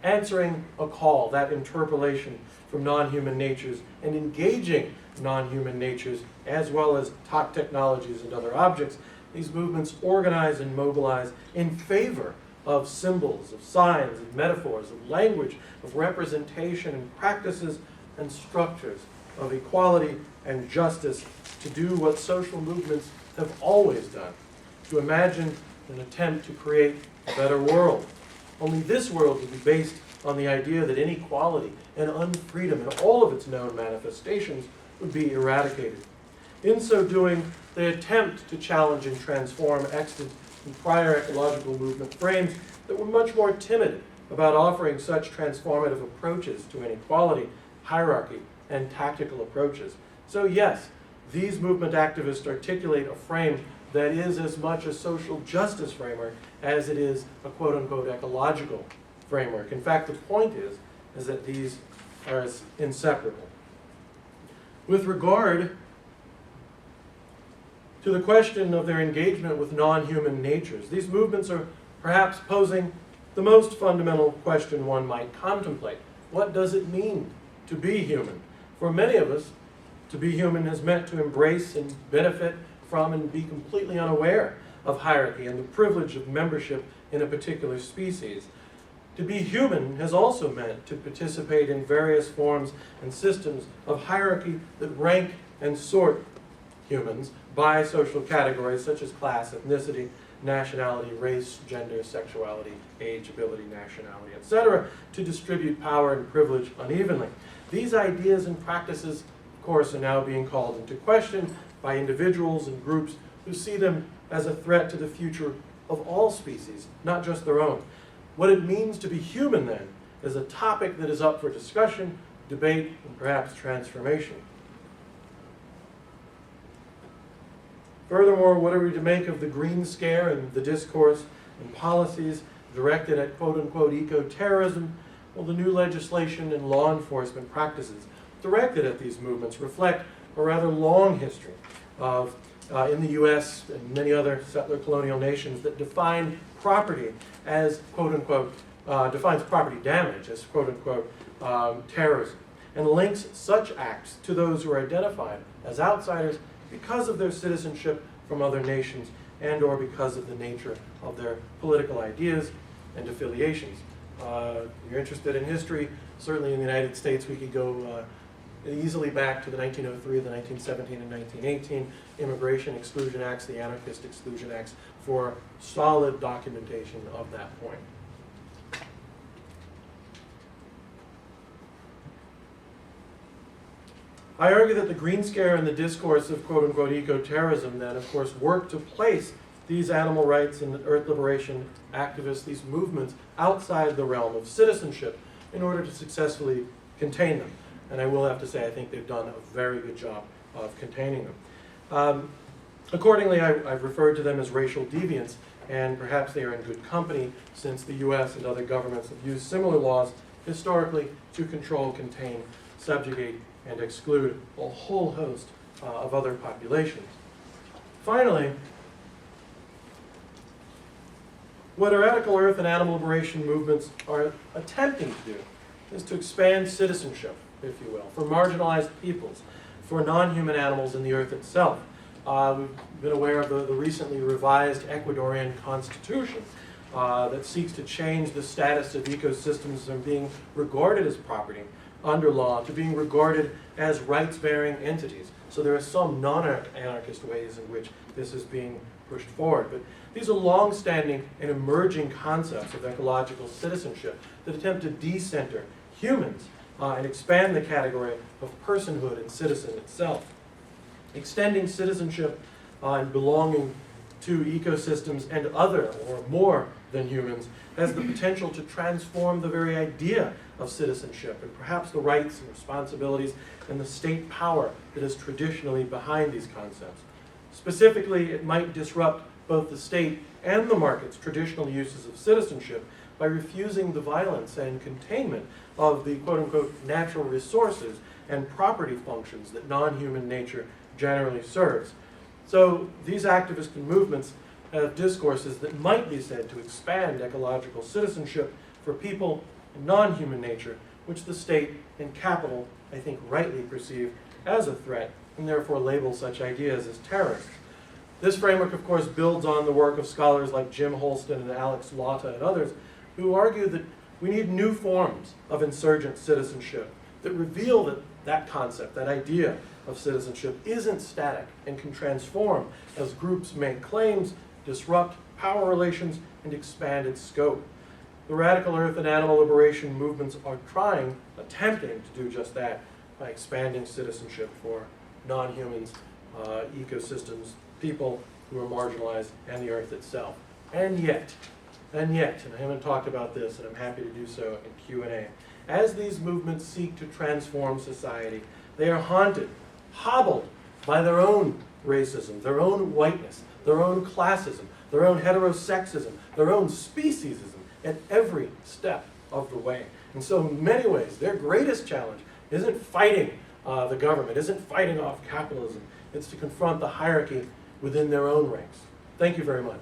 [SPEAKER 1] Answering a call, that interpellation from non-human natures, and engaging non-human natures, as well as top technologies and other objects, these movements organize and mobilize in favor of symbols, of signs, of metaphors, of language, of representation and practices and structures of equality and justice to do what social movements have always done, to imagine an attempt to create a better world. Only this world would be based on the idea that inequality and unfreedom in all of its known manifestations would be eradicated. In so doing, they attempt to challenge and transform extant and prior ecological movement frames that were much more timid about offering such transformative approaches to inequality, hierarchy, and tactical approaches. So yes, these movement activists articulate a frame that is as much a social justice framework as it is a quote-unquote ecological framework. In fact, the point is that these are inseparable. With regard to the question of their engagement with non-human natures, these movements are perhaps posing the most fundamental question one might contemplate. What does it mean to be human? For many of us, to be human has meant to embrace and benefit from and be completely unaware of hierarchy and the privilege of membership in a particular species. To be human has also meant to participate in various forms and systems of hierarchy that rank and sort humans by social categories such as class, ethnicity, nationality, race, gender, sexuality, age, ability, nationality, etc., to distribute power and privilege unevenly. These ideas and practices, of course, are now being called into question by individuals and groups who see them as a threat to the future of all species, not just their own. What it means to be human, then, is a topic that is up for discussion, debate, and perhaps transformation. Furthermore, what are we to make of the green scare and the discourse and policies directed at quote-unquote eco-terrorism? Well, the new legislation and law enforcement practices directed at these movements reflect a rather long history of, in the U.S. and many other settler colonial nations, that define property as quote-unquote, defines property damage as quote-unquote terrorism, and links such acts to those who are identified as outsiders because of their citizenship from other nations and or because of the nature of their political ideas and affiliations. If you're interested in history, certainly in the United States we could go easily back to the 1903, the 1917, and 1918 Immigration Exclusion Acts, the Anarchist Exclusion Acts, for solid documentation of that point. I argue that the green scare and the discourse of quote-unquote eco-terrorism then, of course, work to place these animal rights and earth liberation activists, these movements, outside the realm of citizenship in order to successfully contain them. And I will have to say, I think they've done a very good job of containing them. Accordingly, I've referred to them as racial deviants, and perhaps they are in good company since the US and other governments have used similar laws historically to control, contain, subjugate, and exclude a whole host of other populations. Finally, what radical earth and animal liberation movements are attempting to do is to expand citizenship, if you will, for marginalized peoples, for non-human animals in the earth itself. We've been aware of the recently revised Ecuadorian Constitution that seeks to change the status of ecosystems from being regarded as property under law to being regarded as rights-bearing entities. So there are some non-anarchist ways in which this is being pushed forward. But these are long-standing and emerging concepts of ecological citizenship that attempt to decenter humans and expand the category of personhood and citizen itself. Extending citizenship and belonging to ecosystems and other or more than humans has the potential to transform the very idea of citizenship and perhaps the rights and responsibilities and the state power that is traditionally behind these concepts. Specifically, it might disrupt both the state and the market's traditional uses of citizenship by refusing the violence and containment of the quote-unquote natural resources and property functions that non-human nature generally serves. So these activist movements have discourses that might be said to expand ecological citizenship for people and non-human nature, which the state and capital, I think, rightly perceive as a threat and therefore label such ideas as terrorists. This framework, of course, builds on the work of scholars like Jim Holston and Alex Lotta and others who argue that we need new forms of insurgent citizenship that reveal that that concept, that idea of citizenship isn't static and can transform as groups make claims, disrupt power relations, and expand its scope. The radical earth and animal liberation movements are attempting to do just that by expanding citizenship for non-humans, ecosystems, people who are marginalized, and the earth itself. And yet, and I haven't talked about this, and I'm happy to do so in Q&A, as these movements seek to transform society, they are haunted, hobbled by their own racism, their own whiteness, their own classism, their own heterosexism, their own speciesism at every step of the way. And so in many ways, their greatest challenge isn't fighting the government, isn't fighting off capitalism. It's to confront the hierarchy within their own ranks. Thank you very much.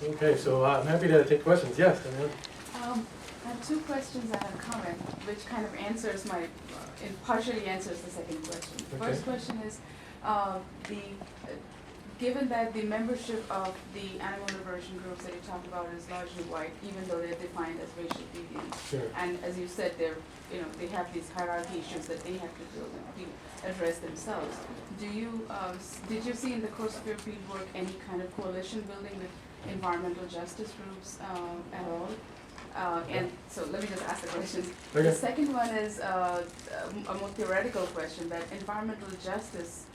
[SPEAKER 1] Okay, so I'm happy to take questions. Yes, Danielle?
[SPEAKER 2] I have two questions and a comment, which kind of answers partially answers the second question. The first question is, given that the membership of the animal liberation groups that you talked about is largely white, even though they're defined as racial deviants,
[SPEAKER 1] Sure.
[SPEAKER 2] and as you said, they have these hierarchy issues that they have to address themselves. Did you see in the course of your field work any kind of coalition building with environmental justice groups at all? And so let me just ask the questions.
[SPEAKER 1] Okay.
[SPEAKER 2] The second one is a more theoretical question, that environmental justice,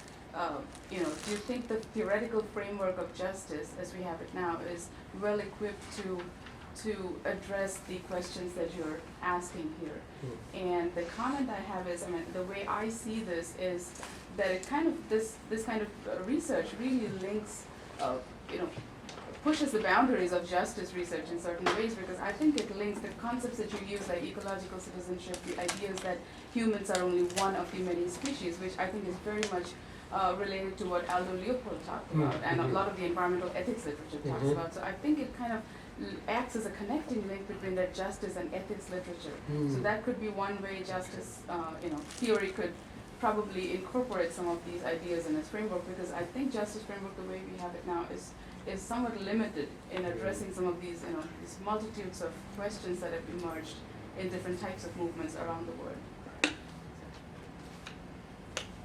[SPEAKER 2] do you think the theoretical framework of justice as we have it now is well equipped to address the questions that you're asking here? And the comment I have is, the way I see this is that it kind of, this kind of research really links, pushes the boundaries of justice research in certain ways, because I think it links the concepts that you use, like ecological citizenship, the ideas that humans are only one of the many species, which I think is very much related to what Aldo Leopold talked about, and a lot of the environmental ethics literature talks about. So I think it kind of acts as a connecting link between that justice and ethics literature. So that could be one way justice, theory could probably incorporate some of these ideas in its framework, because I think justice framework, the way we have it now, is somewhat limited in addressing some of these, these multitudes of questions that have emerged in different types of movements around the world.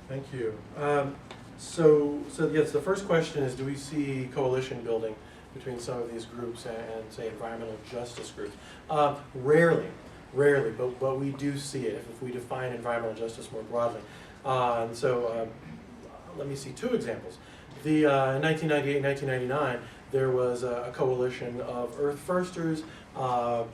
[SPEAKER 1] Thank you. So yes, the first question is, do we see coalition building between some of these groups and say, environmental justice groups? Rarely, but we do see it if we define environmental justice more broadly. Let me see two examples. In 1998, 1999, there was a coalition of Earth Firsters,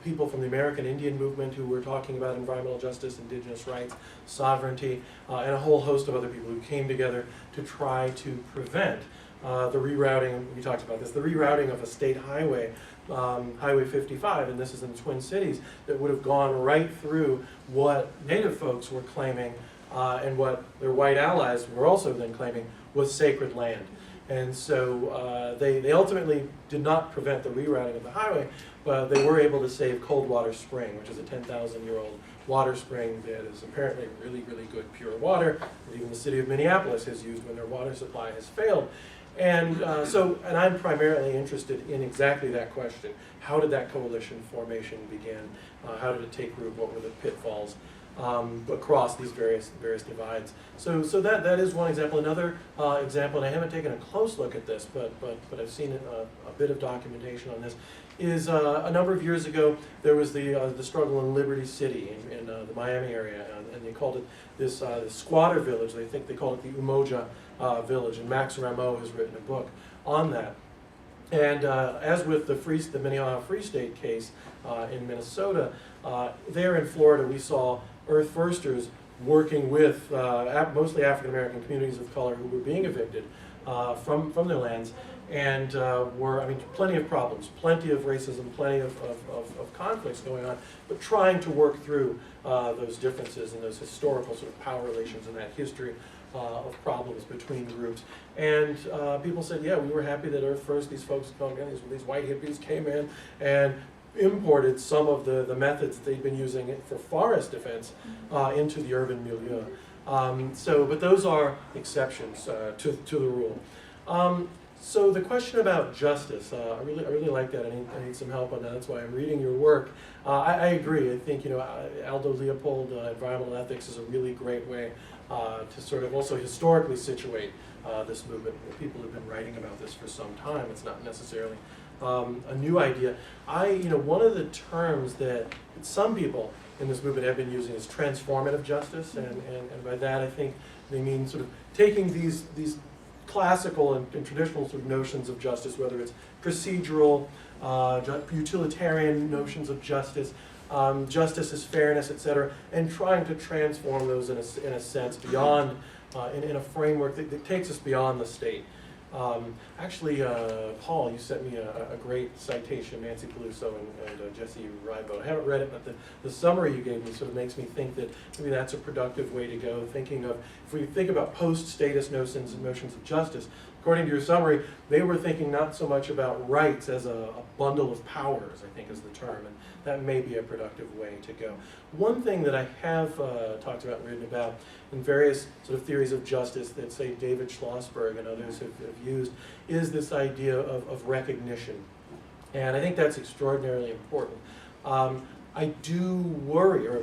[SPEAKER 1] people from the American Indian movement who were talking about environmental justice, indigenous rights, sovereignty, and a whole host of other people who came together to try to prevent the rerouting, we talked about this, the rerouting of a state highway, Highway 55, and this is in the Twin Cities, that would have gone right through what Native folks were claiming and what their white allies were also then claiming was sacred land. And so they ultimately did not prevent the rerouting of the highway, but they were able to save Coldwater Spring, which is a 10,000-year-old water spring that is apparently really, really good pure water that even the city of Minneapolis has used when their water supply has failed. And and I'm primarily interested in exactly that question. How did that coalition formation begin? How did it take root? What were the pitfalls across these various divides? So that is one example. Another example, and I haven't taken a close look at this, but I've seen a bit of documentation on this, is a number of years ago there was the struggle in Liberty City in the Miami area, and they called it this squatter village. They think they called it the Umoja village, and Max Rameau has written a book on that. And as with the Minnehaha Free State case in Minnesota, there in Florida we saw Earth Firsters working with mostly African American communities of color who were being evicted from their lands, and plenty of problems, plenty of racism, plenty of conflicts going on, but trying to work through those differences and those historical sort of power relations and that history of problems between groups. And people said, yeah, we were happy that Earth First, these folks, these white hippies came in and imported some of the methods they'd been using for forest defense into the urban milieu. But those are exceptions to the rule. So the question about justice, I really like that. I need some help on that. That's why I'm reading your work. I agree. I think Aldo Leopold, environmental ethics, is a really great way to sort of also historically situate this movement. People have been writing about this for some time. It's not necessarily a new idea. One of the terms that some people in this movement have been using is transformative justice, and by that I think they mean sort of taking these classical and traditional sort of notions of justice, whether it's procedural, utilitarian notions of justice, justice is fairness, etc., and trying to transform those in a sense beyond, in a framework that takes us beyond the state. Paul, you sent me a great citation, Nancy Peluso and Jesse Ryboat. I haven't read it, but the summary you gave me sort of makes me think that maybe that's a productive way to go, thinking of, if we think about post-status notions of justice, according to your summary, they were thinking not so much about rights as a bundle of powers, I think is the term, and that may be a productive way to go. One thing that I have talked about and written about in various sort of theories of justice that, say, David Schlossberg and others have used is this idea of recognition. And I think that's extraordinarily important. I do worry, or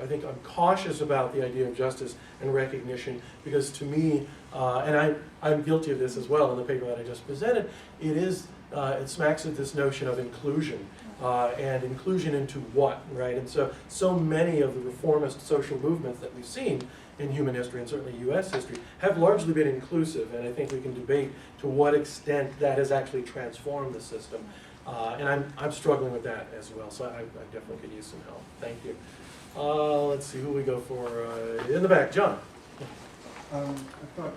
[SPEAKER 1] I think I'm cautious about the idea of justice and recognition, because to me, and I'm guilty of this as well in the paper that I just presented, it smacks of this notion of inclusion. and inclusion into what, right? And so many of the reformist social movements that we've seen in human history, and certainly U.S. history, have largely been inclusive, and I think we can debate to what extent that has actually transformed the system. And I'm struggling with that as well, so I definitely could use some help. Thank you. Let's see, who we go for? In the back, John.
[SPEAKER 3] I thought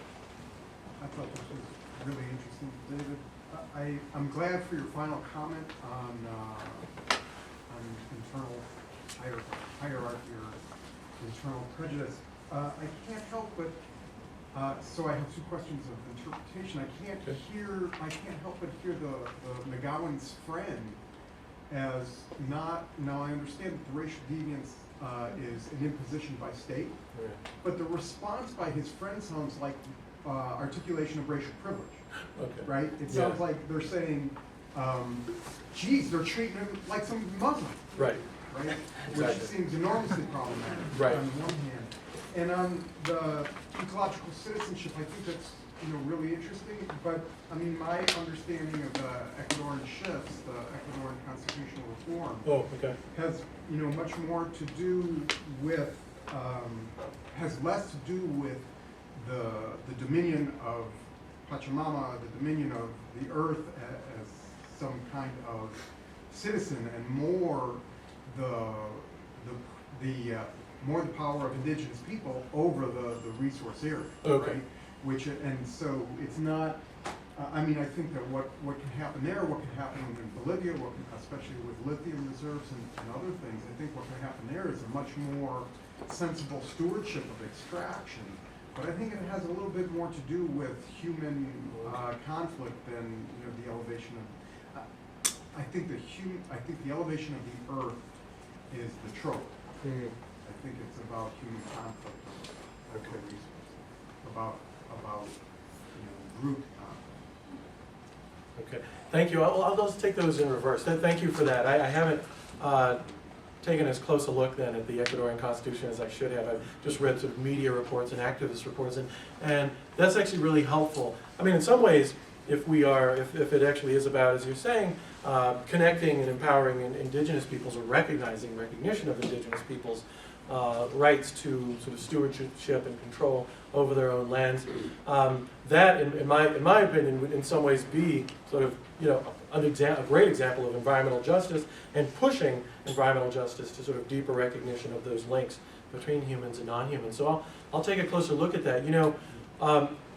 [SPEAKER 3] this was really interesting, David. I'm glad for your final comment on internal hierarchy or internal prejudice. I can't help but, so I have two questions of interpretation. I can't help but hear the McGowan's friend as not, now I understand that the racial deviance is an imposition by state,
[SPEAKER 1] Yeah.
[SPEAKER 3] but the response by his friend sounds like articulation of racial privilege,
[SPEAKER 1] Okay.
[SPEAKER 3] right? It sounds like they're saying, geez, they're treating him like some Muslim,
[SPEAKER 1] Right.
[SPEAKER 3] right?
[SPEAKER 1] Exactly.
[SPEAKER 3] Which seems enormously problematic
[SPEAKER 1] Right.
[SPEAKER 3] on one hand. And on the ecological citizenship, I think that's really interesting. But I mean, my understanding of the Ecuadorian shifts, the Ecuadorian constitutional reform,
[SPEAKER 1] Oh, okay.
[SPEAKER 3] has much more to do with has less to do with the dominion of Pachamama, the dominion of the earth as some kind of citizen, and more more the power of indigenous people over the resource area,
[SPEAKER 1] Okay.
[SPEAKER 3] right? And so it's not. I mean, I think that what can happen there, what can happen in Bolivia, especially with lithium reserves and other things, I think what can happen there is a much more sensible stewardship of extraction. But I think it has a little bit more to do with human conflict than the elevation of. I think the elevation of the earth is the trope.
[SPEAKER 1] Mm.
[SPEAKER 3] I think it's about human conflict over resources, about group conflict.
[SPEAKER 1] Okay, thank you. I'll just take those in reverse. Thank you for that. I haven't taken as close a look then at the Ecuadorian Constitution as I should have. I've just read sort of media reports and activist reports, and that's actually really helpful. I mean, in some ways, if it actually is about, as you're saying, connecting and empowering indigenous peoples, or recognition of indigenous peoples' rights to sort of stewardship and control over their own lands, that, in my opinion, would in some ways be sort of a great example of environmental justice, and pushing environmental justice to sort of deeper recognition of those links between humans and non-humans. So I'll take a closer look at that.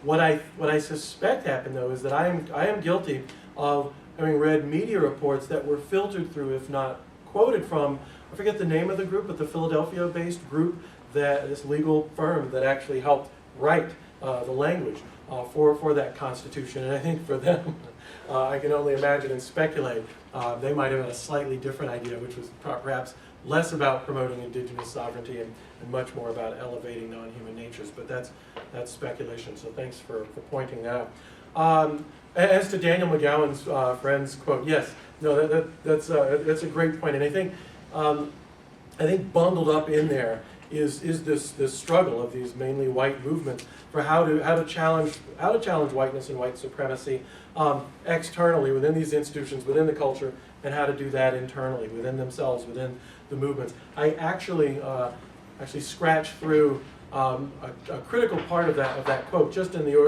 [SPEAKER 1] What I suspect happened though is that I am guilty of having read media reports that were filtered through, if not quoted from, I forget the name of the group, but the Philadelphia-based group, this legal firm that actually helped write the language for that Constitution. And I think for them, I can only imagine and speculate, they might have had a slightly different idea, which was perhaps less about promoting indigenous sovereignty and much more about elevating non-human natures. But that's speculation, so thanks for pointing that out. As to Daniel McGowan's friend's quote, yes, no, that's a great point, and I think bundled up in there is this struggle of these mainly white movements for how to challenge whiteness and white supremacy externally within these institutions, within the culture, and how to do that internally within themselves, within the movements. I actually scratched through a critical part of that quote just in the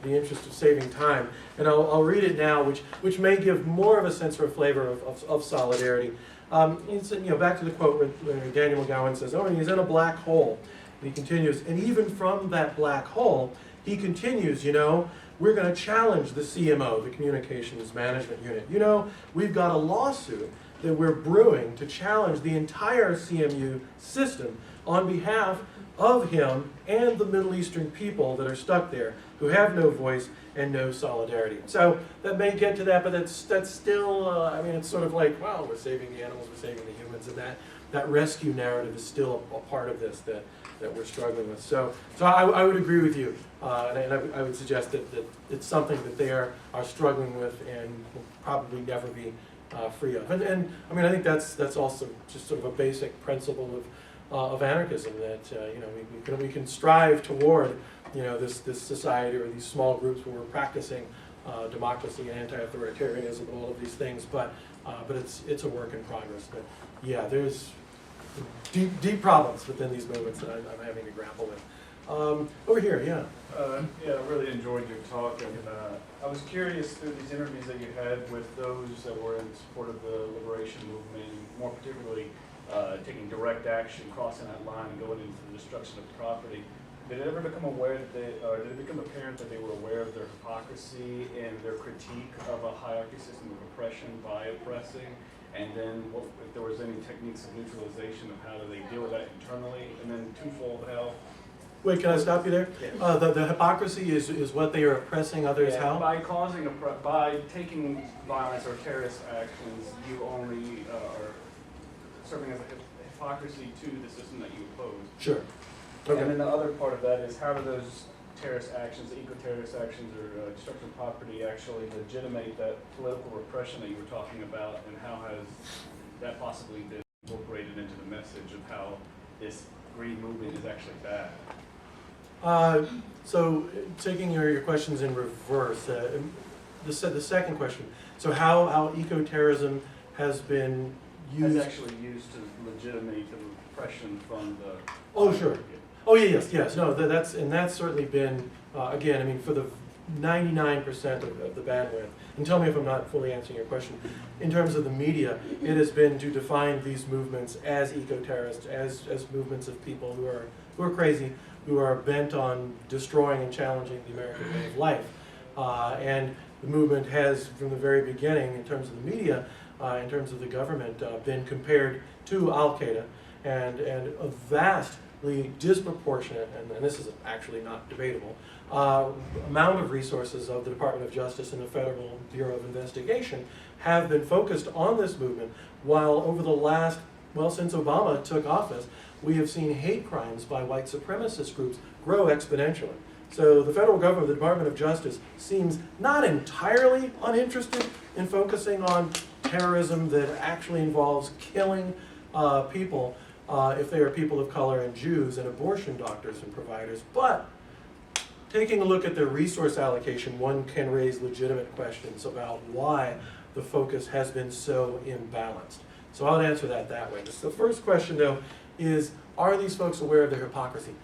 [SPEAKER 1] interest of saving time, and I'll read it now, which may give more of a sense or a flavor of solidarity. Back to the quote where Daniel McGowan says, "Oh, and he's in a black hole." And he continues, and even from that black hole, he continues, we're going to challenge the CMO, the Communications Management Unit. We've got a lawsuit that we're brewing to challenge the entire CMU system on behalf of him and the Middle Eastern people that are stuck there, who have no voice and no solidarity. So that may get to that, but that's still, it's sort of like, well, we're saving the animals, we're saving the humans, and that rescue narrative is still a part of this that we're struggling with. So I would agree with you, and I would suggest that it's something that they are struggling with and will probably never be free of. And I think that's also just sort of a basic principle of anarchism, that we can strive toward this society or these small groups where we're practicing democracy and anti-authoritarianism and all of these things, but but it's a work in progress. But yeah, there's deep problems within these movements that I'm having to grapple with. Over here, yeah.
[SPEAKER 4] Yeah, I really enjoyed your talk, and I was curious through these interviews that you had with those that were in support of the liberation movement, more particularly taking direct action, crossing that line and going into the destruction of property. Did it ever become aware that did it become apparent that they were aware of their hypocrisy and their critique of a hierarchy system of oppression by oppressing? And then if there was any techniques of neutralization of how do they deal with that internally? And then twofold, how
[SPEAKER 1] Wait, can I stop you there?
[SPEAKER 4] Yeah.
[SPEAKER 1] The hypocrisy is what they are oppressing others how?
[SPEAKER 4] By taking violence or terrorist actions, you only are serving as a hypocrisy to the system that you oppose.
[SPEAKER 1] Sure.
[SPEAKER 4] And
[SPEAKER 1] Okay.
[SPEAKER 4] then the other part of that is how do those terrorist actions, eco-terrorist actions, or destruction of property actually legitimate that political repression that you were talking about, and how has that possibly been incorporated into the message of how this green movement is actually bad?
[SPEAKER 1] So taking your questions in reverse, the second question. So how ecoterrorism has been used?
[SPEAKER 4] Has actually used to legitimate the repression from the.
[SPEAKER 1] Oh, sure. Oh, yes. No, that's certainly been again. I mean, for the 99% of the bandwidth. And tell me if I'm not fully answering your question. In terms of the media, it has been to define these movements as eco-terrorists, as movements of people who are crazy, who are bent on destroying and challenging the American way of life. And the movement has, from the very beginning, in terms of the media, in terms of the government, been compared to Al-Qaeda, and a vastly disproportionate, and this is actually not debatable, amount of resources of the Department of Justice and the Federal Bureau of Investigation have been focused on this movement, while over the last, well, since Obama took office, we have seen hate crimes by white supremacist groups grow exponentially. So the federal government, the Department of Justice, seems not entirely uninterested in focusing on terrorism that actually involves killing people if they are people of color and Jews and abortion doctors and providers. But taking a look at their resource allocation, one can raise legitimate questions about why the focus has been so imbalanced. So I'll answer that way. So the first question, though, is, are these folks aware of their hypocrisy?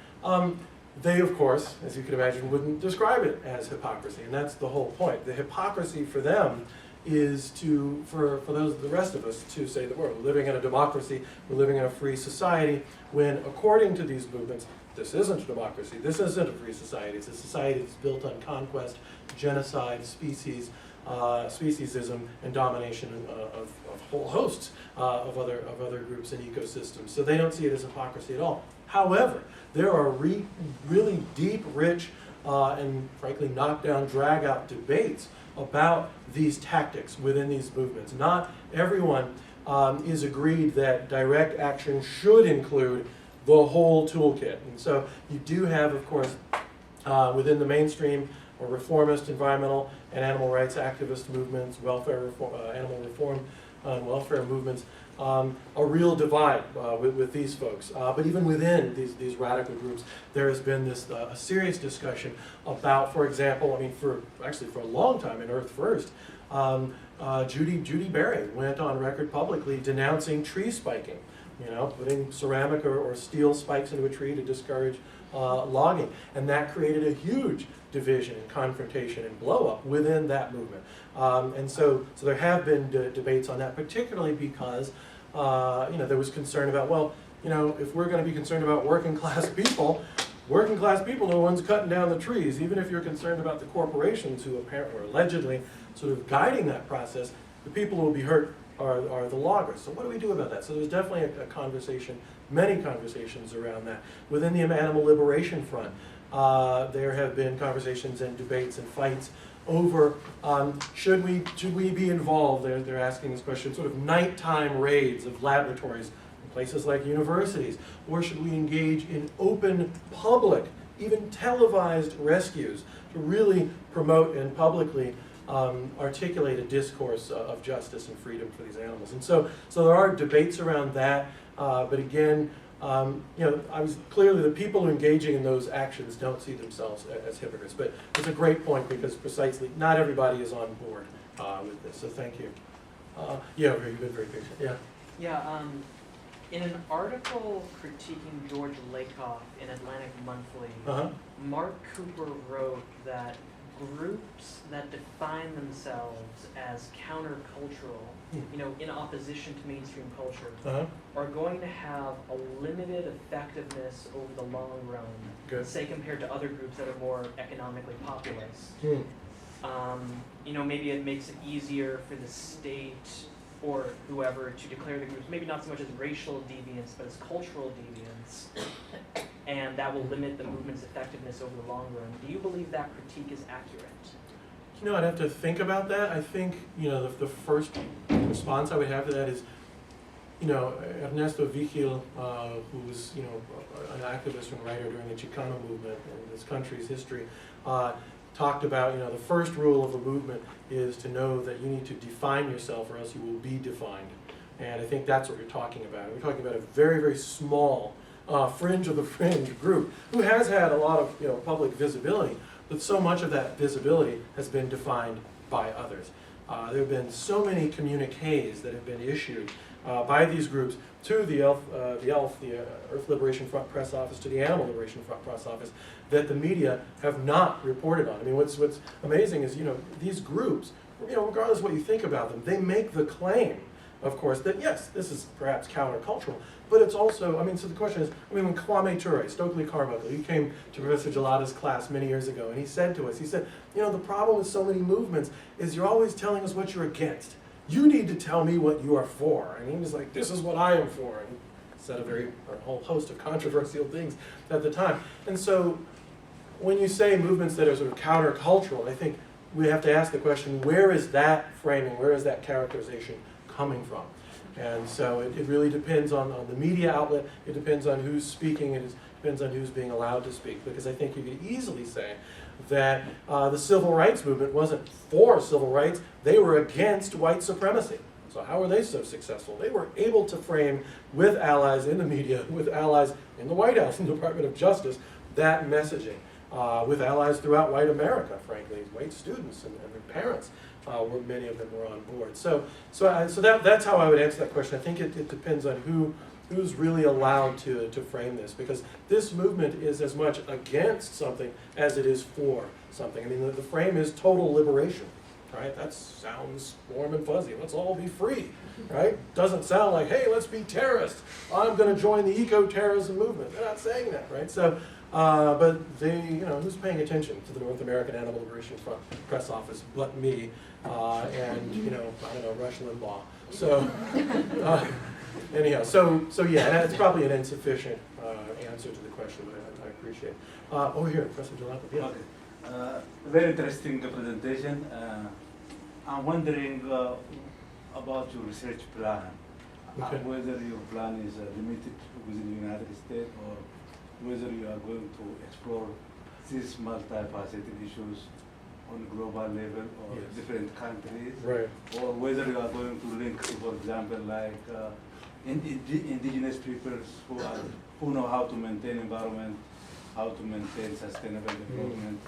[SPEAKER 1] They, of course, as you can imagine, wouldn't describe it as hypocrisy, and that's the whole point. The hypocrisy for them is for the rest of us to say that we're living in a democracy, we're living in a free society, when according to these movements, this isn't a democracy, this isn't a free society, it's a society that's built on conquest, genocide, speciesism, and domination of whole hosts of other groups and ecosystems. So they don't see it as hypocrisy at all. However, there are really deep, rich, and frankly knockdown, drag-out debates about these tactics within these movements. Not everyone is agreed that direct action should include the whole toolkit. And so you do have, of course, within the mainstream or reformist, environmental, and animal rights activist movements, animal reform and welfare movements, a real divide with these folks. But even within these radical groups, there has been this a serious discussion about, for example, I mean, for a long time in Earth First, Judy Berry went on record publicly denouncing tree spiking, putting ceramic or steel spikes into a tree to discourage logging. And that created a huge division and confrontation and blow-up within that movement. And so there have been debates on that, particularly because there was concern about, well, if we're going to be concerned about working class people are the ones cutting down the trees. Even if you're concerned about the corporations who apparently or allegedly sort of guiding that process, the people who will be hurt are the loggers. So what do we do about that? So there's definitely a conversation, many conversations around that. Within the Animal Liberation Front, there have been conversations and debates and fights over should we be involved, they're asking this question, sort of nighttime raids of laboratories in places like universities, or should we engage in open, public, even televised rescues to really promote and publicly articulate a discourse of justice and freedom for these animals. And so there are debates around that, but again, I was clearly the people engaging in those actions don't see themselves as hypocrites. But it's a great point because precisely not everybody is on board with this. So thank you. Yeah, you've been very patient, yeah.
[SPEAKER 5] Yeah, in an article critiquing George Lakoff in Atlantic Monthly, Mark Cooper wrote that groups that define themselves as countercultural, you know, in opposition to mainstream culture, are going to have a limited effectiveness over the long run, say compared to other groups that are more economically populist. You know, maybe it makes it easier for the state or whoever to declare the groups, maybe not so much as racial deviants, but as cultural deviants, and that will limit the movement's effectiveness over the long run. Do you believe that critique is accurate?
[SPEAKER 1] You know, I'd have to think about that. I think, you know, the first response I would have to that is, you know, Ernesto Vigil, who was, you know, an activist and writer during the Chicano movement in this country's history, talked about, you know, the first rule of a movement is to know that you need to define yourself or else you will be defined. And I think that's what you're talking about. We're talking about a very, very small fringe of the fringe group who has had a lot of, you know, public visibility, but so much of that visibility has been defined by others. There have been so many communiques that have been issued by these groups to the Earth Liberation Front press office, to the Animal Liberation Front press office, that the media have not reported on. I mean, what's amazing is, you know, these groups, you know, regardless of what you think about them, they make the claim, of course, that yes, this is perhaps countercultural, but it's also, I mean, so the question is, I mean, when Kwame Ture, Stokely Carmichael, he came to Professor Gelada's class many years ago, and he said to us, he said, you know, the problem with so many movements is you're always telling us what you're against. You need to tell me what you are for. And he was like, this is what I am for. And said a whole host of controversial things at the time. And so when you say movements that are sort of countercultural, I think we have to ask the question, where is that framing, where is that characterization coming from? And so it really depends on the media outlet, it depends on who's speaking, it depends on who's being allowed to speak. Because I think you could easily say that the civil rights movement wasn't for civil rights, they were against white supremacy. So how were they so successful? They were able to frame, with allies in the media, with allies in the White House and the Department of Justice, that messaging. With allies throughout white America, frankly, white students and their parents, many of them were on board. So that's how I would answer that question. I think it depends on who's really allowed to frame this, because this movement is as much against something as it is for something. I mean, the frame is total liberation, right? That sounds warm and fuzzy. Let's all be free, right? Doesn't sound like, hey, let's be terrorists. I'm going to join the Ecoterrorism movement. They're not saying that, right? So, but they, you know, who's paying attention to the North American Animal Liberation Front press office but me and, you know, I don't know, Rush Limbaugh. So, anyhow, so yeah, it's probably an insufficient answer to the question, but I appreciate it. Over here, Professor Jalapa. Yeah.
[SPEAKER 6] Okay. Very interesting presentation. I'm wondering about your research plan.
[SPEAKER 1] Okay.
[SPEAKER 6] Whether your plan is limited within the United States or whether you are going to explore these multifaceted issues on a global level or
[SPEAKER 1] Yes.
[SPEAKER 6] different countries,
[SPEAKER 1] Right.
[SPEAKER 6] or whether you are going to link, for example, like indigenous peoples who know how to maintain environment, how to maintain sustainable development,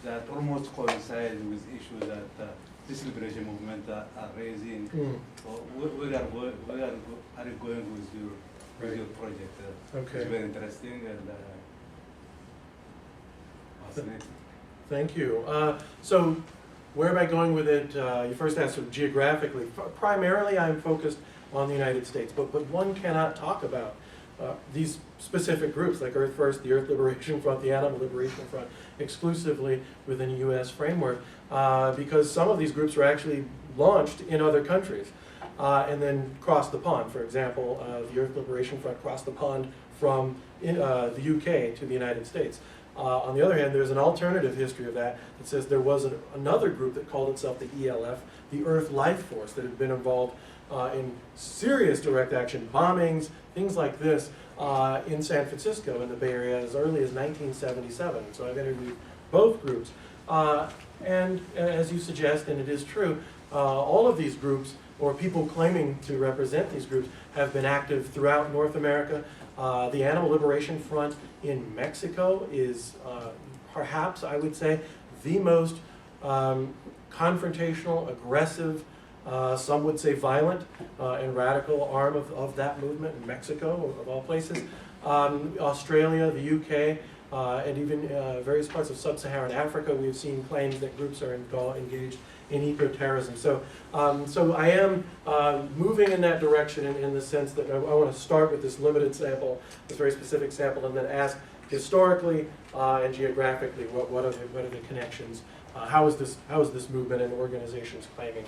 [SPEAKER 6] that almost coincide with issues that this liberation movement are raising. Or where are you going with your project?
[SPEAKER 1] Okay.
[SPEAKER 6] It's very interesting and fascinating.
[SPEAKER 1] Thank you. So where am I going with it? You first asked sort of geographically. Primarily I'm focused on the United States, but one cannot talk about these specific groups like Earth First, the Earth Liberation Front, the Animal Liberation Front, exclusively within a U.S. framework, because some of these groups were actually launched in other countries and then crossed the pond. For example, the Earth Liberation Front crossed the pond from the UK to the United States. On the other hand, there's an alternative history of that says there was another group that called itself the ELF, the Earth Life Force, that had been involved in serious direct action bombings, things like this, in San Francisco in the Bay Area as early as 1977. So I've interviewed both groups. And as you suggest, and it is true, all of these groups, or people claiming to represent these groups, have been active throughout North America. The Animal Liberation Front in Mexico is perhaps, I would say, the most confrontational, aggressive some would say violent and radical arm of that movement in Mexico, of all places. Australia, the UK, and even various parts of sub-Saharan Africa, we've seen claims that groups are engaged in ecoterrorism. So I am moving in that direction in the sense that I want to start with this limited sample, this very specific sample, and then ask historically and geographically what are the connections. How is this movement and organizations claiming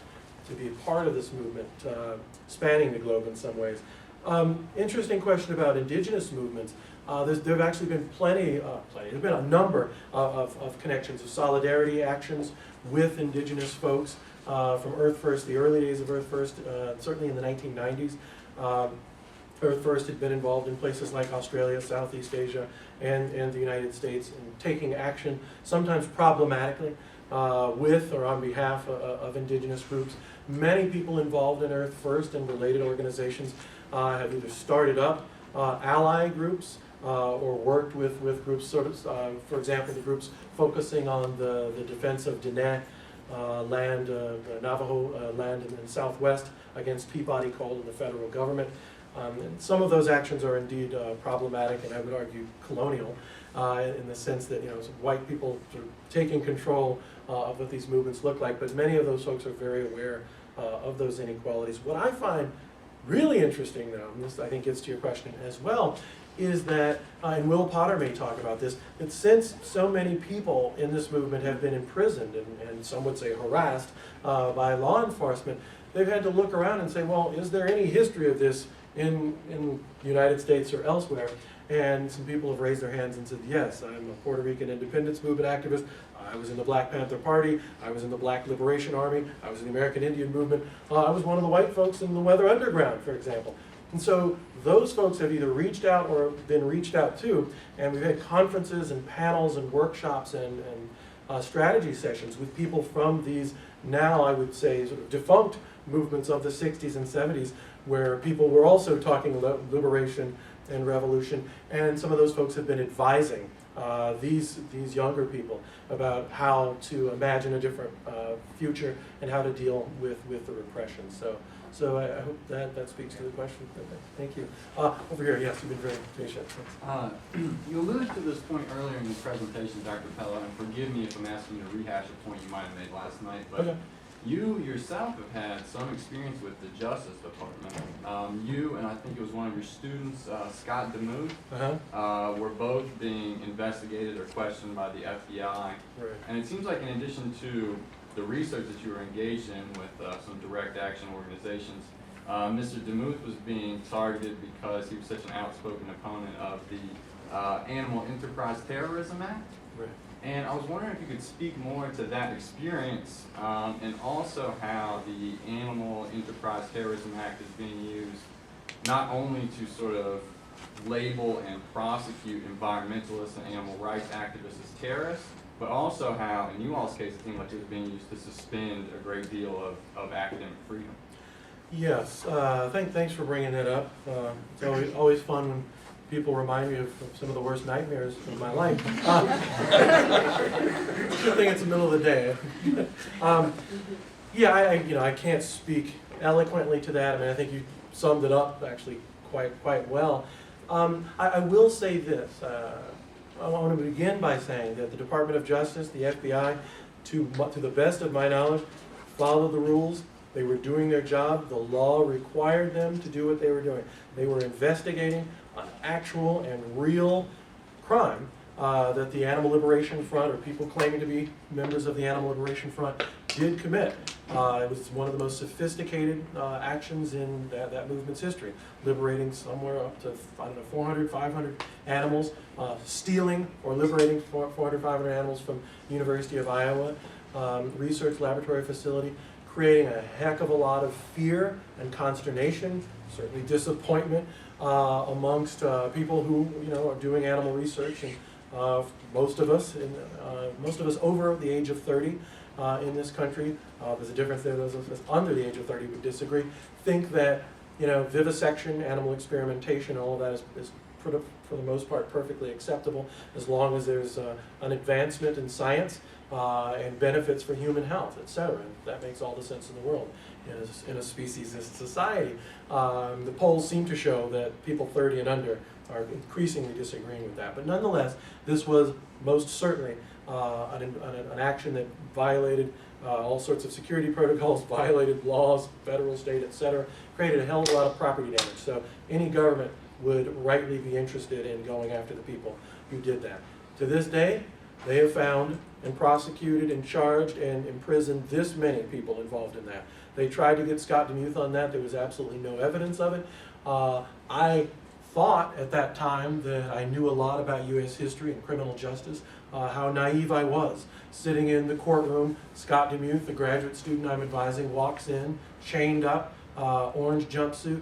[SPEAKER 1] to be a part of this movement, spanning the globe in some ways? Interesting question about indigenous movements. There have actually been there's been a number of connections, of solidarity actions with indigenous folks from Earth First, the early days of Earth First, certainly in the 1990s. Earth First had been involved in places like Australia, Southeast Asia, and the United States, in taking action, sometimes problematically, with or on behalf of indigenous groups. Many people involved in Earth First and related organizations have either started up ally groups or worked with groups, sort of, for example, the groups focusing on the defense of Diné land, Navajo land in the Southwest against Peabody Coal and the federal government. And some of those actions are indeed problematic, and I would argue colonial, in the sense that white people sort of taking control of what these movements look like. But many of those folks are very aware of those inequalities. What I find really interesting, though, and this I think gets to your question as well, is that, and Will Potter may talk about this, that since so many people in this movement have been imprisoned and some would say harassed by law enforcement, they've had to look around and say, well, is there any history of this in the United States or elsewhere? And some people have raised their hands and said, yes, I'm a Puerto Rican independence movement activist. I was in the Black Panther Party. I was in the Black Liberation Army. I was in the American Indian movement. I was one of the white folks in the Weather Underground, for example. And so those folks have either reached out or been reached out to, and we've had conferences and panels and workshops and strategy sessions with people from these now, I would say, sort of defunct movements of the 60s and 70s, where people were also talking about liberation and revolution, and some of those folks have been advising these younger people about how to imagine a different future and how to deal with the repression. So I hope that speaks to the question. Thank you. Over here, yes, you've been very patient.
[SPEAKER 7] You alluded to this point earlier in your presentation, Dr. Pellow, and forgive me if I'm asking you to rehash a point you might have made last night, but okay. You yourself have had some experience with the Justice Department. You and I think it was one of your students, Scott DeMuth, were both being investigated or questioned by the FBI. Right. And it seems like in addition to the research that you were engaged in with some direct action organizations, Mr. DeMuth was being targeted because he was such an outspoken opponent of the Animal Enterprise Terrorism Act. Right. And I was wondering if you could speak more to that experience and also how the Animal Enterprise Terrorism Act is being used not only to sort of label and prosecute environmentalists and animal rights activists as terrorists, but also how, in you all's case, it seemed like it was being used to suspend a great deal of academic freedom.
[SPEAKER 1] Yes, thanks for bringing that up. It's always fun when people remind me of some of the worst nightmares of my life. Good thing it's the middle of the day. Yeah, I can't speak eloquently to that. I mean, I think you summed it up actually quite well. I will say this. I want to begin by saying that the Department of Justice, the FBI, to the best of my knowledge, followed the rules. They were doing their job. The law required them to do what they were doing. They were investigating an actual and real crime that the Animal Liberation Front, or people claiming to be members of the Animal Liberation Front, did commit. It was one of the most sophisticated actions in that movement's history, liberating somewhere up to, 400, 500 animals, stealing or liberating 400, 500 animals from the University of Iowa research laboratory facility, creating a heck of a lot of fear and consternation, certainly disappointment amongst people who are doing animal research, and most of us over the age of 30 in this country. There's a difference there. Those of us under the age of 30 would disagree. Think that vivisection, animal experimentation, all of that is for the most part perfectly acceptable as long as there's an advancement in science and benefits for human health, etc. And that makes all the sense in the world in a speciesist society. The polls seem to show that people 30 and under are increasingly disagreeing with that. But nonetheless, this was most certainly an action that violated all sorts of security protocols, violated laws, federal, state, etc., created a hell of a lot of property damage. So any government would rightly be interested in going after the people who did that. To this day, they have found and prosecuted and charged and imprisoned this many people involved in that. They tried to get Scott DeMuth on that. There was absolutely no evidence of it. I thought at that time that I knew a lot about U.S. history and criminal justice, how naive I was. Sitting in the courtroom, Scott DeMuth, the graduate student I'm advising, walks in, chained up, orange jumpsuit,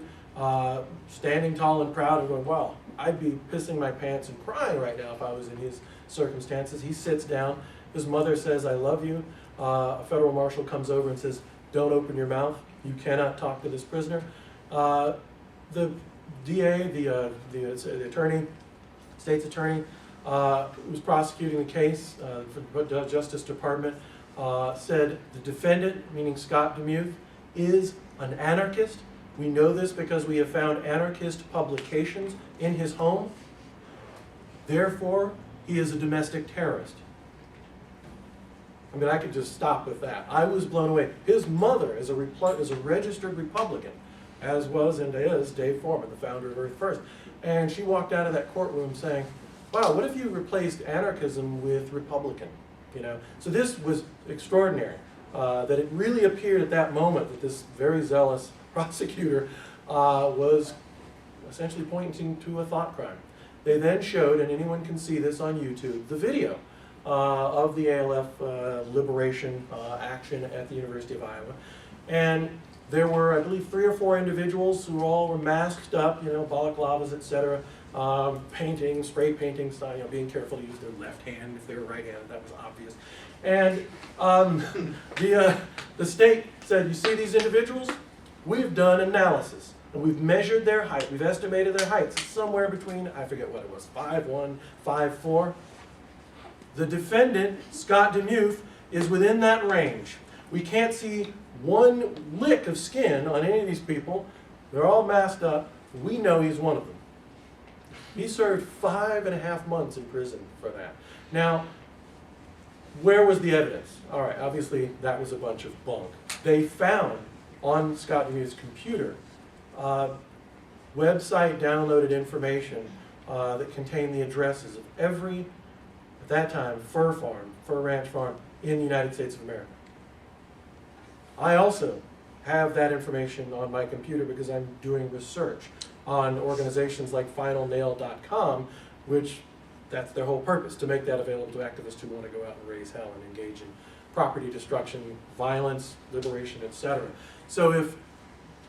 [SPEAKER 1] standing tall and proud and going, wow, I'd be pissing my pants and crying right now if I was in his circumstances. He sits down. His mother says, I love you. A federal marshal comes over and says, don't open your mouth. You cannot talk to this prisoner. The DA, the attorney, state's attorney, who was prosecuting the case for the Justice Department, said the defendant, meaning Scott DeMuth, is an anarchist. We know this because we have found anarchist publications in his home. Therefore, he is a domestic terrorist. I mean, I could just stop with that. I was blown away. His mother is a registered Republican, as was and is Dave Foreman, the founder of Earth First. And she walked out of that courtroom saying, wow, what if you replaced anarchism with Republican? So this was extraordinary, that it really appeared at that moment that this very zealous prosecutor was essentially pointing to a thought crime. They then showed, and anyone can see this on YouTube, the video of the ALF liberation action at the University of Iowa. And there were, I believe, 3 or 4 individuals who all were masked up, balaclavas, etc., painting, spray painting style, being careful to use their left hand if they were right-handed. That was obvious. And the state said, you see these individuals? We've done analysis, and we've measured their height. We've estimated their heights. It's somewhere between, I forget what it was, 5'1", 5'4". The defendant, Scott DeMuth, is within that range. We can't see one lick of skin on any of these people. They're all masked up. We know he's one of them. He served 5.5 months in prison for that. Now, where was the evidence? All right, obviously that was a bunch of bunk. They found on Scott DeMuth's computer website downloaded information that contained the addresses of every, at that time, fur ranch farm in the United States of America. I also have that information on my computer because I'm doing research on organizations like finalnail.com, which that's their whole purpose, to make that available to activists who want to go out and raise hell and engage in property destruction, violence, liberation, etc. So if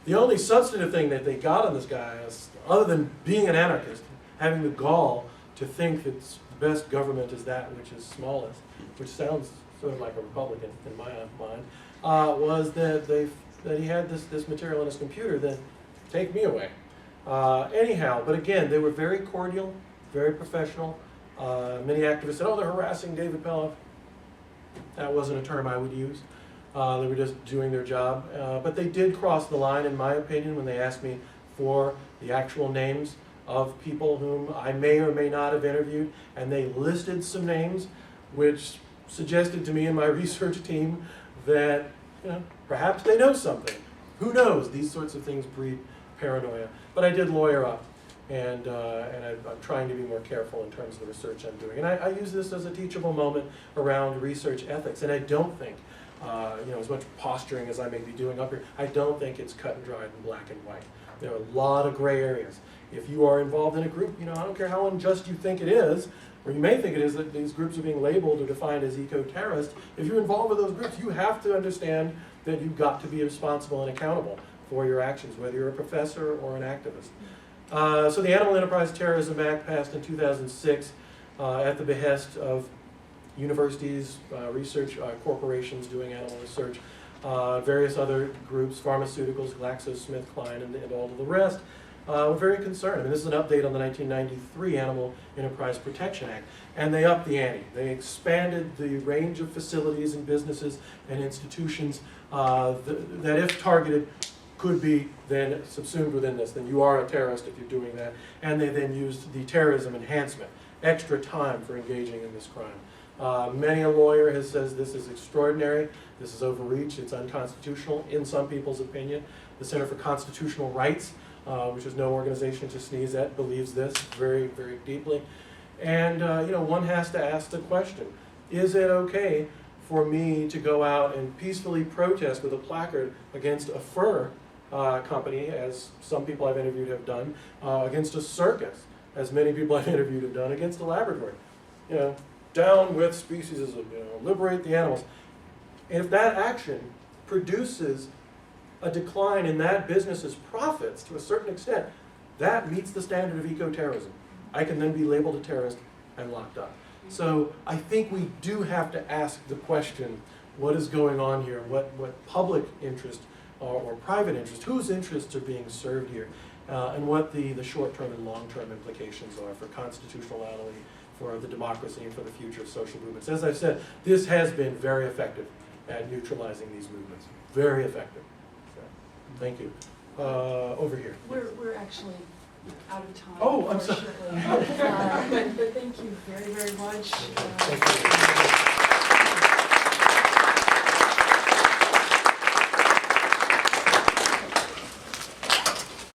[SPEAKER 1] the only substantive thing that they got on this guy is, other than being an anarchist, having the gall to think that the best government is that which is smallest, which sounds sort of like a Republican in my mind, was that he had this material on his computer, then take me away. Anyhow, but again, they were very cordial, very professional. Many activists said, oh, they're harassing David Pellow. That wasn't a term I would use. They were just doing their job. But they did cross the line, in my opinion, when they asked me for the actual names of people whom I may or may not have interviewed. And they listed some names, which suggested to me and my research team that perhaps they know something. Who knows? These sorts of things breed paranoia. But I did lawyer up, and I'm trying to be more careful in terms of the research I'm doing. And I use this as a teachable moment around research ethics. And I don't think, as much posturing as I may be doing up here, I don't think it's cut and dried and black and white. There are a lot of gray areas. If you are involved in a group, I don't care how unjust you think it is, or you may think it is that these groups are being labeled or defined as eco-terrorists. If you're involved with those groups, you have to understand that you've got to be responsible and accountable for your actions, whether you're a professor or an activist. So the Animal Enterprise Terrorism Act passed in 2006 at the behest of universities, research corporations doing animal research, various other groups, pharmaceuticals, GlaxoSmithKline, and all of the rest, were very concerned. I mean, this is an update on the 1993 Animal Enterprise Protection Act, and they upped the ante. They expanded the range of facilities and businesses and institutions that, if targeted, could be then subsumed within this. Then you are a terrorist if you're doing that. And they then used the terrorism enhancement, extra time for engaging in this crime. Many a lawyer has said this is extraordinary, this is overreach, it's unconstitutional in some people's opinion. The Center for Constitutional Rights, which is no organization to sneeze at, believes this very, very deeply. And one has to ask the question, is it okay for me to go out and peacefully protest with a placard against a fur company, as some people I've interviewed have done, against a circus, as many people I've interviewed have done, against a laboratory? Down with speciesism, liberate the animals. And if that action produces a decline in that business's profits to a certain extent, that meets the standard of ecoterrorism. I can then be labeled a terrorist and locked up. So I think we do have to ask the question, what is going on here? What public interest or private interest, whose interests are being served here? And what the short-term and long-term implications are for constitutionality, for the democracy, and for the future of social movements. As I've said, this has been very effective at neutralizing these movements. Very effective. So, thank you. Over here.
[SPEAKER 8] We're actually out of time.
[SPEAKER 1] Oh, I'm sorry.
[SPEAKER 8] Unfortunately. But thank you very, very much.
[SPEAKER 1] Thank you.